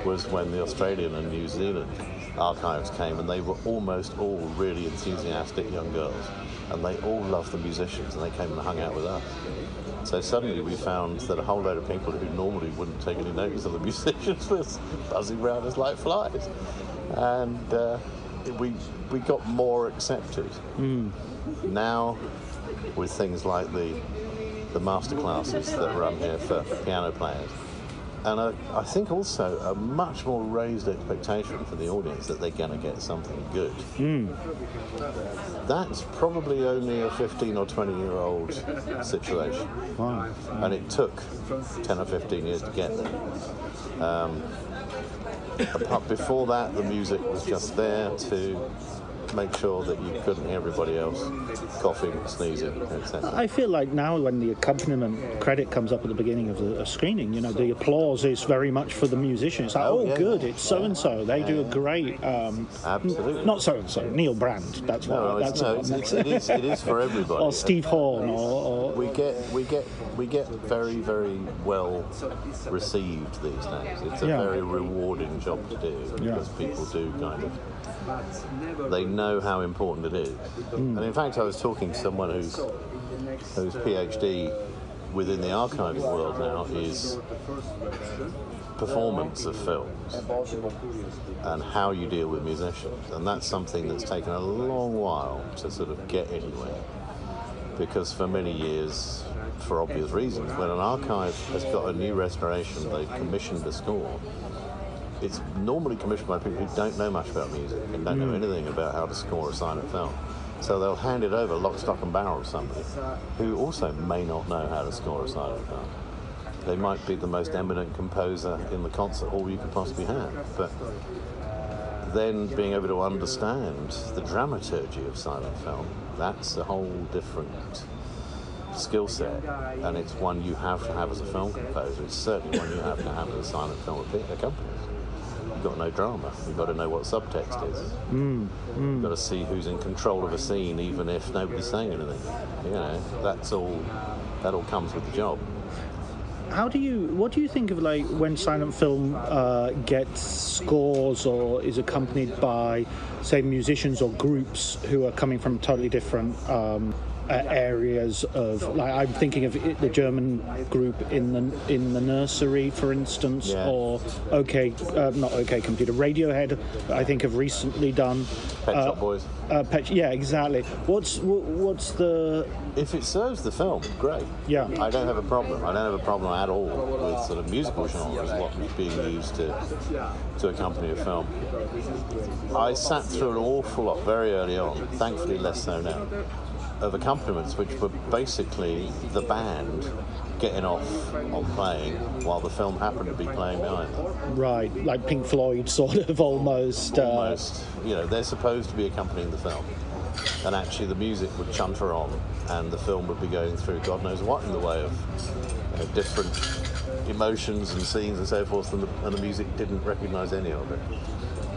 was when the Australian and New Zealand archives came, and they were almost all really enthusiastic young girls, and they all loved the musicians, and they came and hung out with us. So suddenly we found that a whole load of people who normally wouldn't take any notice of the musicians was buzzing around us like flies, and we got more accepted. Now, with things like the master classes that run here for piano players, and I think also a much more raised expectation for the audience that they're going to get something good. That's probably only a 15 or 20-year-old situation. Wow. And it took 10 or 15 years to get there. Before that, the music was just there to make sure that you couldn't hear everybody else coughing, sneezing, etc. I feel like now when the accompaniment credit comes up at the beginning of the screening, the applause is very much for the musician. It's like, good, it's so-and-so. They do a great... Absolutely. Not so-and-so, Neil Brand. That's what it is for everybody. Or Steve Horn, or... We get very, very well received these days. It's a very rewarding job to do because people do kind of... They know how important it is. And in fact, I was talking to someone whose PhD within the archiving world now is performance of films and how you deal with musicians. And that's something that's taken a long while to sort of get anywhere. Because for many years, for obvious reasons, when an archive has got a new restoration, they've commissioned a score, it's normally commissioned by people who don't know much about music and don't know anything about how to score a silent film. So they'll hand it over lock, stock and barrel to somebody who also may not know how to score a silent film. They might be the most eminent composer in the concert hall you could possibly have, but then being able to understand the dramaturgy of silent film, that's a whole different skill set, and it's one you have to have as a film composer. It's certainly one you have to have as a silent film accompanist. You've got no drama. You've got to know what subtext is. You've got to see who's in control of a scene, even if nobody's saying anything. That all comes with the job. What do you think of like when silent film gets scores or is accompanied by, say, musicians or groups who are coming from totally different areas of, like, I'm thinking of the German group in the nursery, for instance, or not OK Computer, Radiohead, I think have recently done. Pet Shop Boys. Exactly. What's the? If it serves the film, great. Yeah. I don't have a problem. I don't have a problem at all with sort of musical genres, what was being used to accompany a film. I sat through an awful lot very early on, thankfully less so now, of accompaniments, which were basically the band getting off on playing while the film happened to be playing behind them. Right, like Pink Floyd, sort of almost. Almost, they're supposed to be accompanying the film, and actually the music would chunter on, and the film would be going through God knows what in the way of different emotions and scenes and so forth, and the music didn't recognise any of it.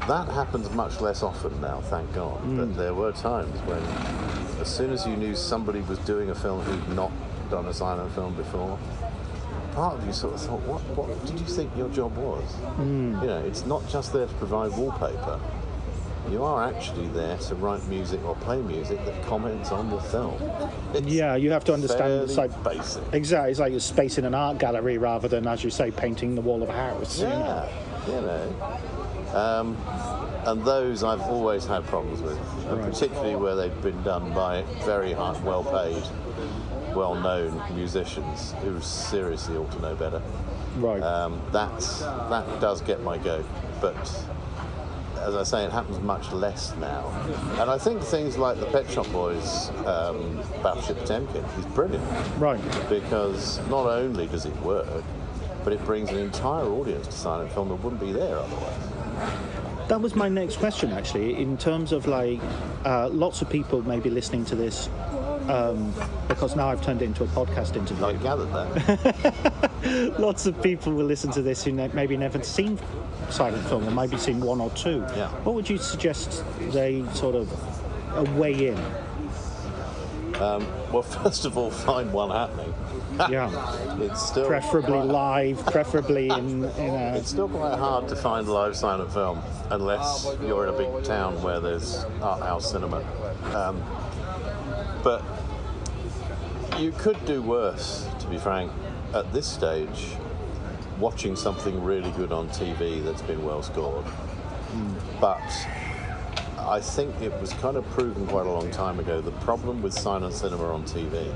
That happens much less often now, thank God. But there were times when, as soon as you knew somebody was doing a film who'd not done a silent film before, part of you sort of thought, what did you think your job was? It's not just there to provide wallpaper. You are actually there to write music or play music that comments on the film. Yeah, you have to understand. It's like basic. Exactly, it's like you're space in an art gallery rather than, as you say, painting the wall of a house. Yeah, and those I've always had problems with, and particularly where they've been done by very high, well-paid, well-known musicians who seriously ought to know better. Right. That does get my goat, but as I say, it happens much less now. And I think things like the Pet Shop Boys Battleship Potemkin is brilliant. Right. Because not only does it work, but it brings an entire audience to silent film that wouldn't be there otherwise. That was my next question, actually, in terms of lots of people may be listening to this because now I've turned it into a podcast interview. I gathered that. Lots of people will listen to this who maybe never seen silent film or maybe seen one or two. Yeah. What would you suggest they sort of weigh in? Well, first of all, find one happening. Yeah. It's still preferably live, preferably in a... It's still quite hard to find live silent film unless you're in a big town where there's art house cinema. But you could do worse, to be frank, at this stage, watching something really good on TV that's been well scored. But I think it was kind of proven quite a long time ago, the problem with silent cinema on TV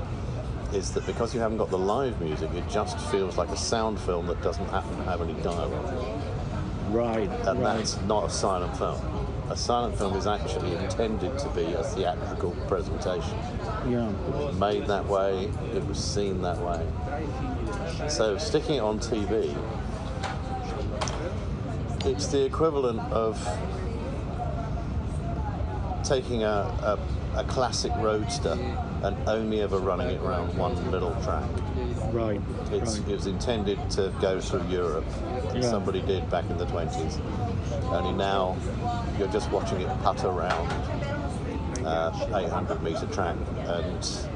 is that because you haven't got the live music, it just feels like a sound film that doesn't happen to have any dialogue. Right. And that's not a silent film. A silent film is actually intended to be a theatrical presentation. Yeah. It was made that way, it was seen that way. So sticking it on TV, it's the equivalent of taking a classic roadster and only ever running it around one little track. Right. It was intended to go through Europe. Somebody did back in the 20s. Only now you're just watching it putter around 800 metre track, and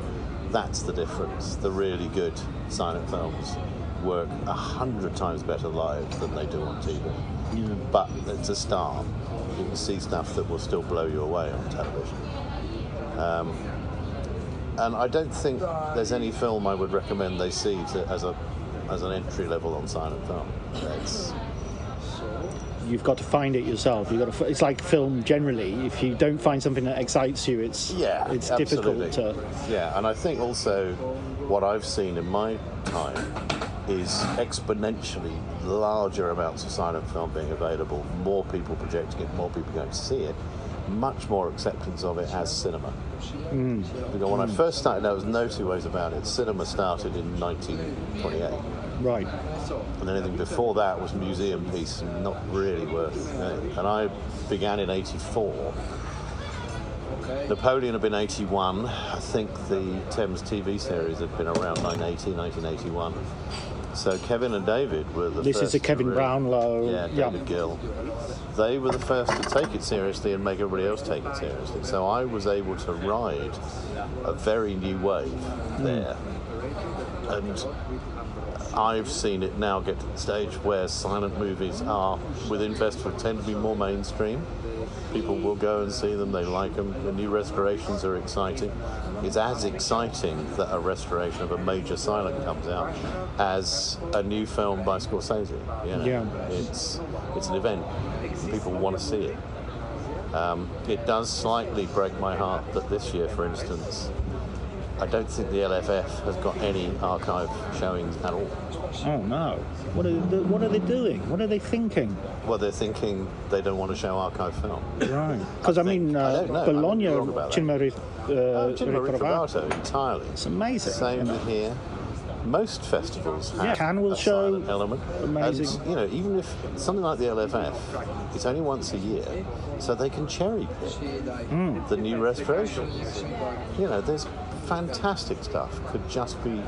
that's the difference. The really good silent films work 100 times better live than they do on TV. Yeah. But it's a start. You can see stuff that will still blow you away on television. And I don't think there's any film I would recommend they see as an entry level on silent film. You've got to find it yourself. It's like film generally. If you don't find something that excites you, it's difficult to. Yeah, and I think also what I've seen in my time is exponentially larger amounts of silent film being available, more people projecting it, more people going to see it, much more acceptance of it as cinema. Because when I first started, there was no two ways about it. Cinema started in 1928. Right. And anything before that was museum piece and not really worth it. And I began in 84. Napoleon had been 81. I think the Thames TV series had been around 1981. So Kevin and David were the first. This is a Kevin Brownlow. Yeah, David Gill. They were the first to take it seriously and make everybody else take it seriously. So I was able to ride a very new wave there. And I've seen it now get to the stage where silent movies are, within festivals, tend to be more mainstream. People will go and see them, they like them. The new restorations are exciting. It's as exciting that a restoration of a major silent comes out as a new film by Scorsese. It's an event. People want to see it. It does slightly break my heart that this year, for instance, I don't think the LFF has got any archive showings at all. Oh no! What are they doing? What are they thinking? Well, they're thinking they don't want to show archive film. Right. Because I mean, don't know. Bologna, I'm wrong about that. Cinema Ritrovato entirely. It's amazing. Same with here. Most festivals have Cannes will a show. silent element. Amazing. And, even if something like the LFF, it's only once a year, so they can cherry pick the new restorations. There's fantastic stuff could just be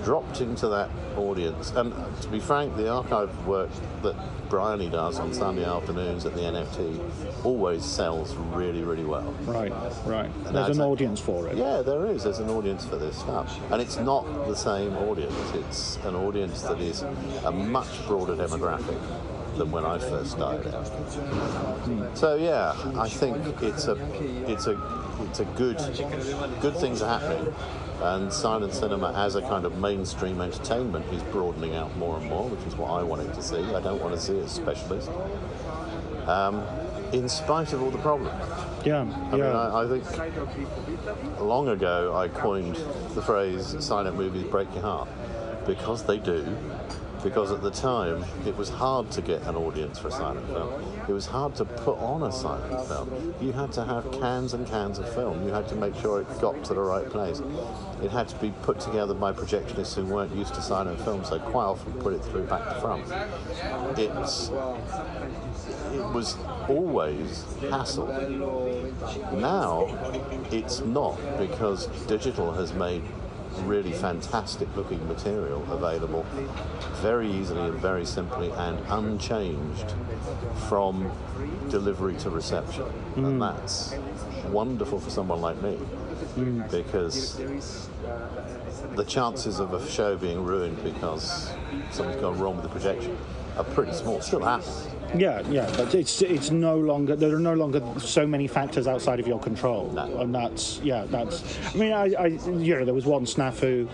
dropped into that audience. And to be frank, the archive work that Bryony does on Sunday afternoons at the NFT always sells really, really well. Right. There's an audience for it. Yeah, there is. There's an audience for this stuff. And it's not the same audience. It's an audience that is a much broader demographic than when I first started out. So yeah, I think it's a good things are happening. And silent cinema as a kind of mainstream entertainment is broadening out more and more, which is what I wanted to see. I don't want to see it as a specialist, in spite of all the problems. Yeah. I mean, I think long ago I coined the phrase "silent movies break your heart," because they do. Because at the time it was hard to get an audience for a silent film. It was hard to put on a silent film. You had to have cans and cans of film. You had to make sure it got to the right place. It had to be put together by projectionists who weren't used to silent film, so quite often put it through back to front. It was always hassle. Now it's not, because digital has made really fantastic looking material available very easily and very simply and unchanged from delivery to reception. And that's wonderful for someone like me, because the chances of a show being ruined because something's gone wrong with the projection are pretty small. Still happens. Yeah, but it's no longer, there are no longer so many factors outside of your control. No. And that's. I mean, I there was one snafu,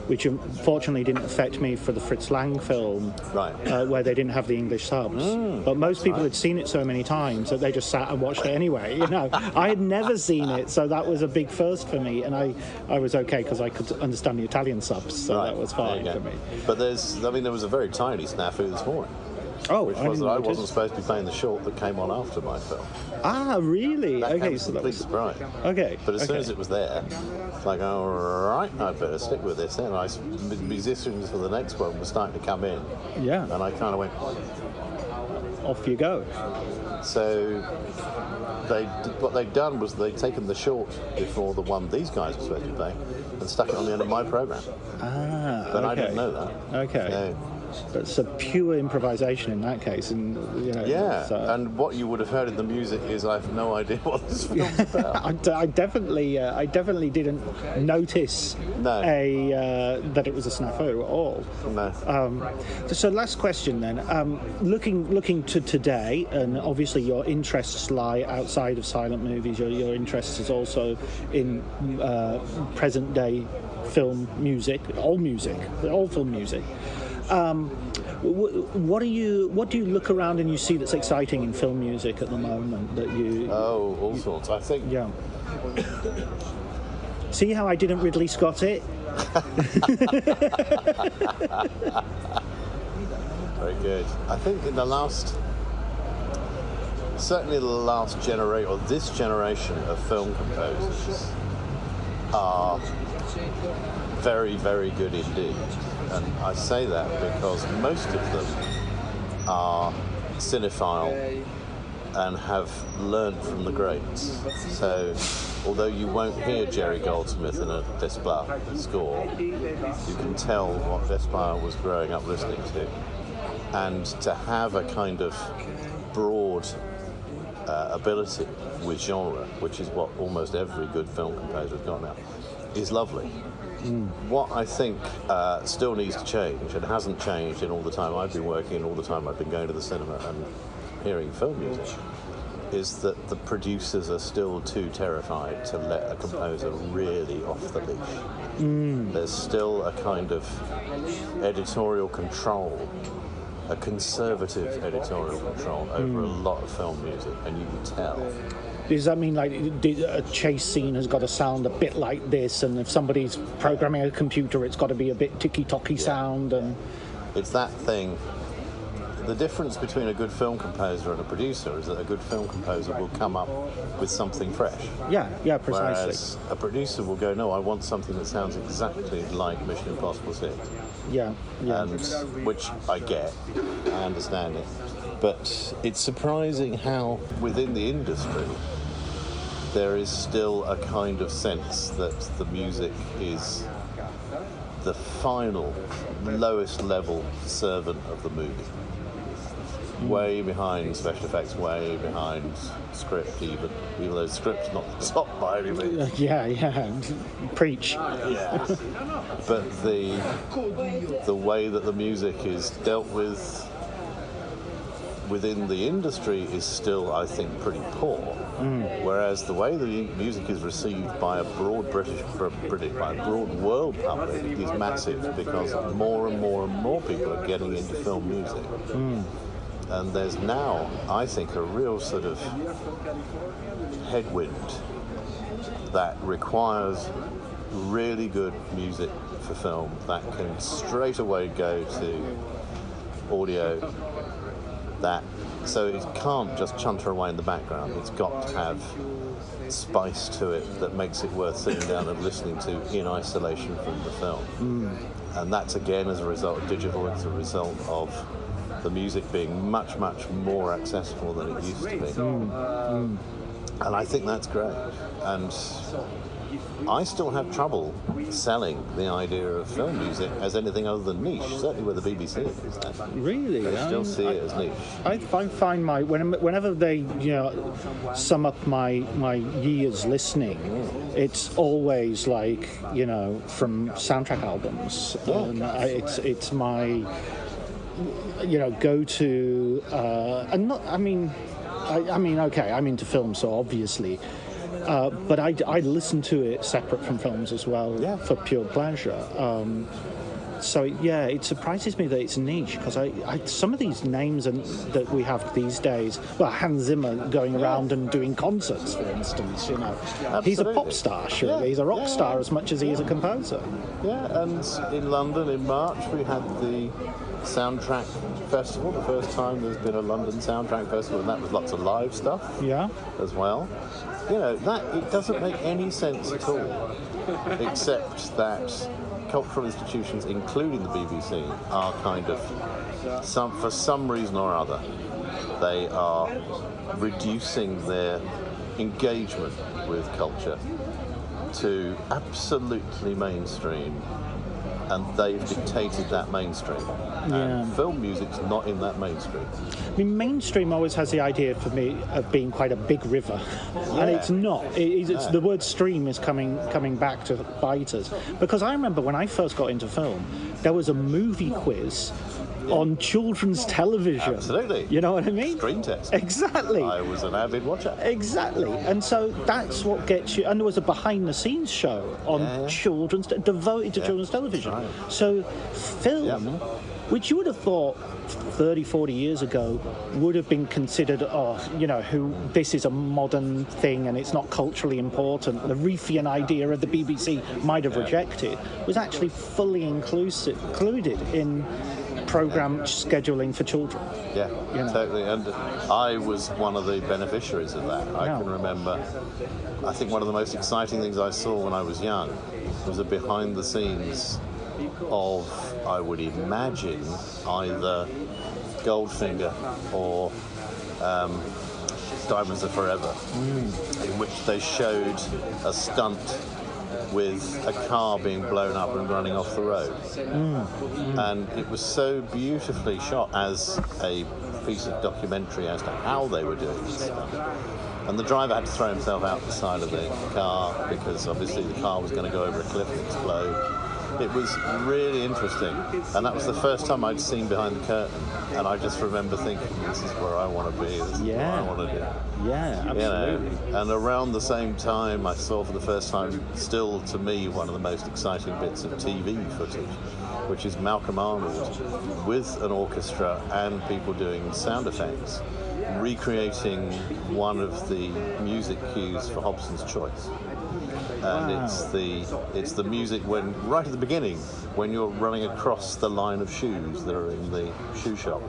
which unfortunately didn't affect me for the Fritz Lang film, Right. where they didn't have the English subs. But most people had seen it so many times that they just sat and watched it anyway. I had never seen it, so that was a big first for me, and I was okay because I could understand the Italian subs, so that was fine for me. But there was a very tiny snafu this morning. Which was that I wasn't supposed to be playing the short that came on after my film. Ah, really? That Okay, was so a that complete was surprise. okay. But as soon as it was there, it's like, all right, I'd better stick with this. Then musicians for the next one were starting to come in. Yeah. And I kind of went, Off you go. So what they'd done was they'd taken the short before the one these guys were supposed to play and stuck it on the end of my program. Ah, But okay. I didn't know that. Okay. So, It's a pure improvisation in that case, and and what you would have heard in the music is I have no idea what this film's about. I definitely didn't notice that it was a snafu at all. No. So last question then. Looking to today, and obviously your interests lie outside of silent movies. Your interest is also in present day film music, all film music. What do you look around and you see that's exciting in film music at the moment that you? Oh, all sorts. I think. Yeah. See how I didn't Ridley Scott it? Very good. I think in certainly the last generation, or this generation of film composers are very, very good indeed. And I say that because most of them are cinephile and have learned from the greats. So, although you won't hear Jerry Goldsmith in a Desplat score, you can tell what Desplat was growing up listening to. And to have a kind of broad ability with genre, which is what almost every good film composer has got now, is lovely. What I think still needs to change, and hasn't changed in all the time I've been working and all the time I've been going to the cinema and hearing film music, is that the producers are still too terrified to let a composer really off the leash. There's still a kind of editorial control, a conservative editorial control over a lot of film music, and you can tell. Does that mean like a chase scene has got to sound a bit like this, and if somebody's programming a computer, it's got to be a bit ticky-tocky sound? And it's that thing. The difference between a good film composer and a producer is that a good film composer will come up with something fresh. Yeah, precisely. Whereas a producer will go, no, I want something that sounds exactly like Mission Impossible 6. Yeah. And which I get, I understand it. But it's surprising how within the industry there is still a kind of sense that the music is the final, lowest level servant of the movie. Way behind special effects, way behind script even though script's not the top by any means. Yeah. Preach. Yeah. But the way that the music is dealt with within the industry is still, I think, pretty poor. Whereas the way the music is received by a broad by a broad world public is massive, because more and more and more people are getting into film music. And there's now, I think, a real sort of headwind that requires really good music for film that can straight away go to audio. So it can't just chunter away in the background. It's got to have spice to it that makes it worth sitting down and listening to in isolation from the film. And that's again as a result of digital. It's a result of the music being much, much more accessible than it used to be. And I think that's great. And I still have trouble selling the idea of film music as anything other than niche, certainly where the BBC is. Really? They still see it as niche. I find whenever they sum up my years listening, it's always like from soundtrack albums. It's my go to and not. I mean, okay, I'm into film, so obviously. But I listen to it separate from films as well, for pure pleasure. So it surprises me that it's niche, because I some of these names that we have these days. Well, Hans Zimmer going around and doing concerts, for instance. He's a pop star, surely. He's a rock star as much as he is a composer. Yeah, and in London in March we had the Soundtrack Festival, the first time there's been a London Soundtrack Festival, and that was lots of live stuff as well. That it doesn't make any sense at all, except that cultural institutions, including the BBC, are kind of, for some reason or other, they are reducing their engagement with culture to absolutely mainstream, and they've dictated that mainstream. And film music's not in that mainstream. I mean, mainstream always has the idea for me of being quite a big river, and it's not. It's the word stream is coming back to bite us, because I remember when I first got into film, there was a movie quiz on children's television. Absolutely. You know what I mean? Screen test. Exactly. I was an avid watcher. Exactly. And so that's what gets you. And there was a behind-the-scenes show on devoted to children's television. Right. So film, which you would have thought 30, 40 years ago would have been considered, this is a modern thing and it's not culturally important. The Reefian idea of the BBC might have rejected, was actually fully included in programme scheduling for children. Yeah, totally. And I was one of the beneficiaries of that. I can remember, I think one of the most exciting things I saw when I was young was a behind the scenes of, I would imagine, either Goldfinger or Diamonds Are Forever, in which they showed a stunt with a car being blown up and running off the road. And it was so beautifully shot as a piece of documentary as to how they were doing this stuff. And the driver had to throw himself out the side of the car because obviously the car was going to go over a cliff and explode. It was really interesting, and that was the first time I'd seen behind the curtain, and I just remember thinking, this is where I want to be, this is what I want to do. Yeah, absolutely. And around the same time, I saw for the first time, still to me, one of the most exciting bits of TV footage, which is Malcolm Arnold with an orchestra and people doing sound effects, recreating one of the music cues for Hobson's Choice. And it's the music when right at the beginning when you're running across the line of shoes that are in the shoe shop,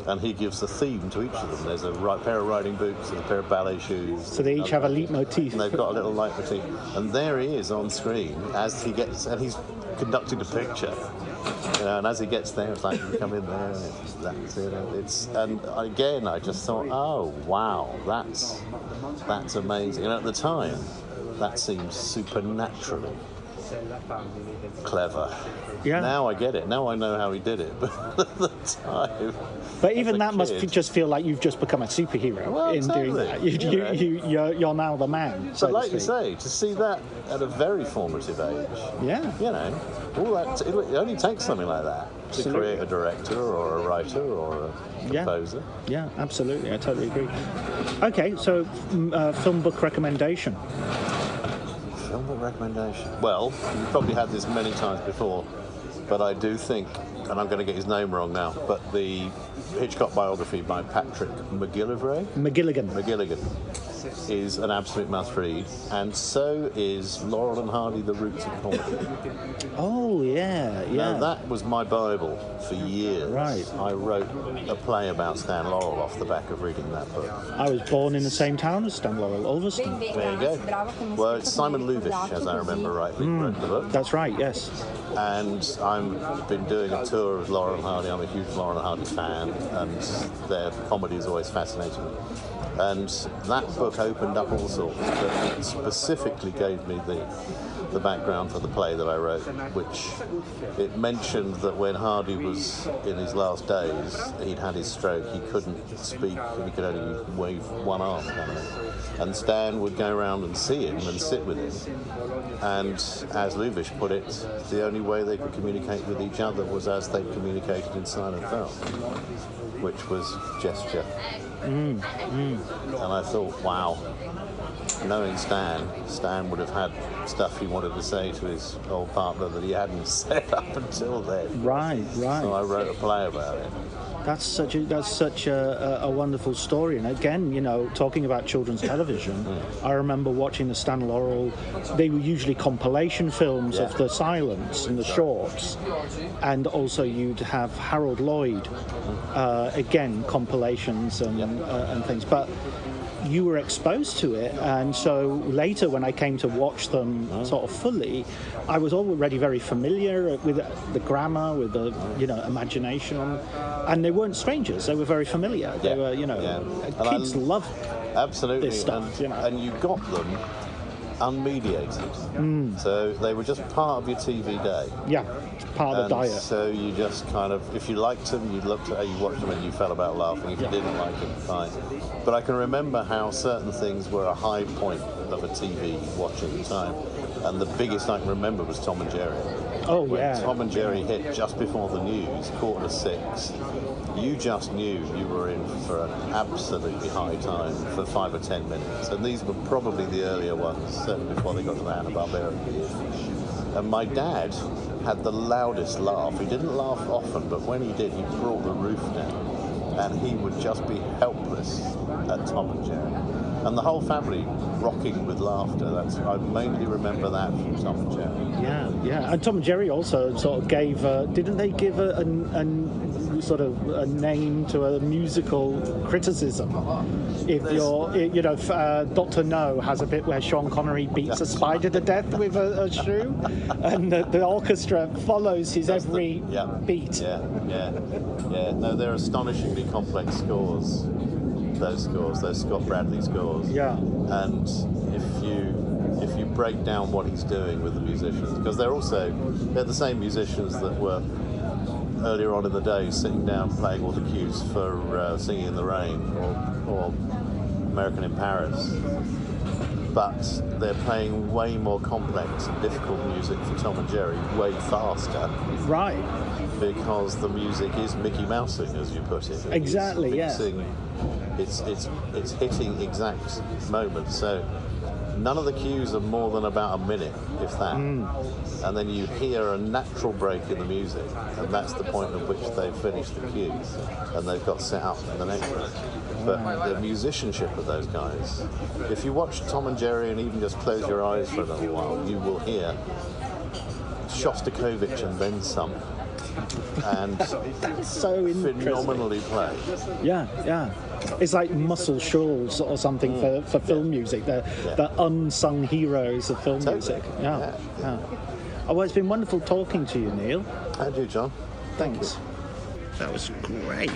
and he gives a theme to each of them. There's a pair of riding boots and a pair of ballet shoes. So they each have a leitmotif. And they've got a little leitmotif, and there he is on screen as he gets, and he's conducting a picture. And as he gets there, it's like you come in there, and that's it. And again, I just thought, oh wow, that's amazing. And at the time, that seems supernaturally clever. Yeah. Now I get it. Now I know how he did it. But at the time, but even that must just feel like you've just become a superhero in doing that. You're now the man. But like you say, to see that at a very formative age, all that it only takes something like that to create a director or a writer or a composer. Yeah, absolutely. I totally agree. Okay, so film book recommendation. Film book recommendation. Well, you've probably had this many times before, but I do think, and I'm going to get his name wrong now, but the Hitchcock biography by Patrick McGilligan is an absolute must-read, and so is Laurel and Hardy, The Roots of Comedy. Oh, yeah. Now, that was my Bible for years. Right. I wrote a play about Stan Laurel off the back of reading that book. I was born in the same town as Stan Laurel, Ulverston. There you go. Well, it's Simon Luvish, as I remember rightly, wrote the book. That's right, yes. And I've been doing a tour of Laurel and Hardy. I'm a huge Laurel and Hardy fan, and their comedy has always fascinated me. And that book opened up all sorts, but it specifically gave me the background for the play that I wrote, which it mentioned that when Hardy was in his last days, he'd had his stroke, he couldn't speak, he could only wave one arm, kind of thing. And Stan would go around and see him and sit with him. And as Luvish put it, the only way they could communicate with each other was as they communicated in silent film, which was gesture. And I thought, wow, knowing Stan would have had stuff he wanted to say to his old partner that he hadn't said up until then. Right. So I wrote a play about it. That's such a wonderful story. And again, talking about children's television, I remember watching the Stan Laurel. They were usually compilation films of the silents and the shorts, and also you'd have Harold Lloyd, again compilations and things. But you were exposed to it, and so later when I came to watch them sort of fully, I was already very familiar with the grammar, with the imagination, and they weren't strangers. They were very familiar. They were kids loved absolutely this stuff. And you got them unmediated, so they were just part of your TV day. Yeah, part of the diet. So you just kind of, if you liked them, you looked at how you watched them and you fell about laughing. If you didn't like them, fine. But I can remember how certain things were a high point of a TV watch at the time, and the biggest I can remember was Tom and Jerry. Oh, when yeah. Tom and Jerry hit just before the news, 5:45, you just knew you were in for an absolutely high time for 5 or 10 minutes. And these were probably the earlier ones, certainly before they got to the Hanna-Barbera. And my dad had the loudest laugh. He didn't laugh often, but when he did, he brought the roof down. And he would just be helpless at Tom and Jerry. And the whole family rocking with laughter. I mainly remember that from Tom and Jerry. Yeah. And Tom and Jerry also sort of gave, didn't they give a sort of a name to a musical criticism? If Dr. No has a bit where Sean Connery beats a spider to death with a shoe, and the orchestra follows his every beat. Yeah. No, they're astonishingly complex scores. Those Scott Bradley scores. Yeah. And if you break down what he's doing with the musicians, because they're the same musicians that were earlier on in the day sitting down playing all the cues for Singing in the Rain or American in Paris. But they're playing way more complex and difficult music for Tom and Jerry way faster. Right. Because the music is Mickey Mousing, as you put it. Exactly, It's hitting exact moments. So none of the cues are more than about a minute, if that. And then you hear a natural break in the music, and that's the point at which they've finished the cues and they've got set up for the next one. But the musicianship of those guys, if you watch Tom and Jerry and even just close your eyes for a little while, you will hear Shostakovich and then some. And That's so interesting. phenomenally played. Yeah. It's like Muscle Shoals or something for film music. The unsung heroes of film music. Yeah. Oh, well, it's been wonderful talking to you, Neil. And you, John. Thanks. That was great.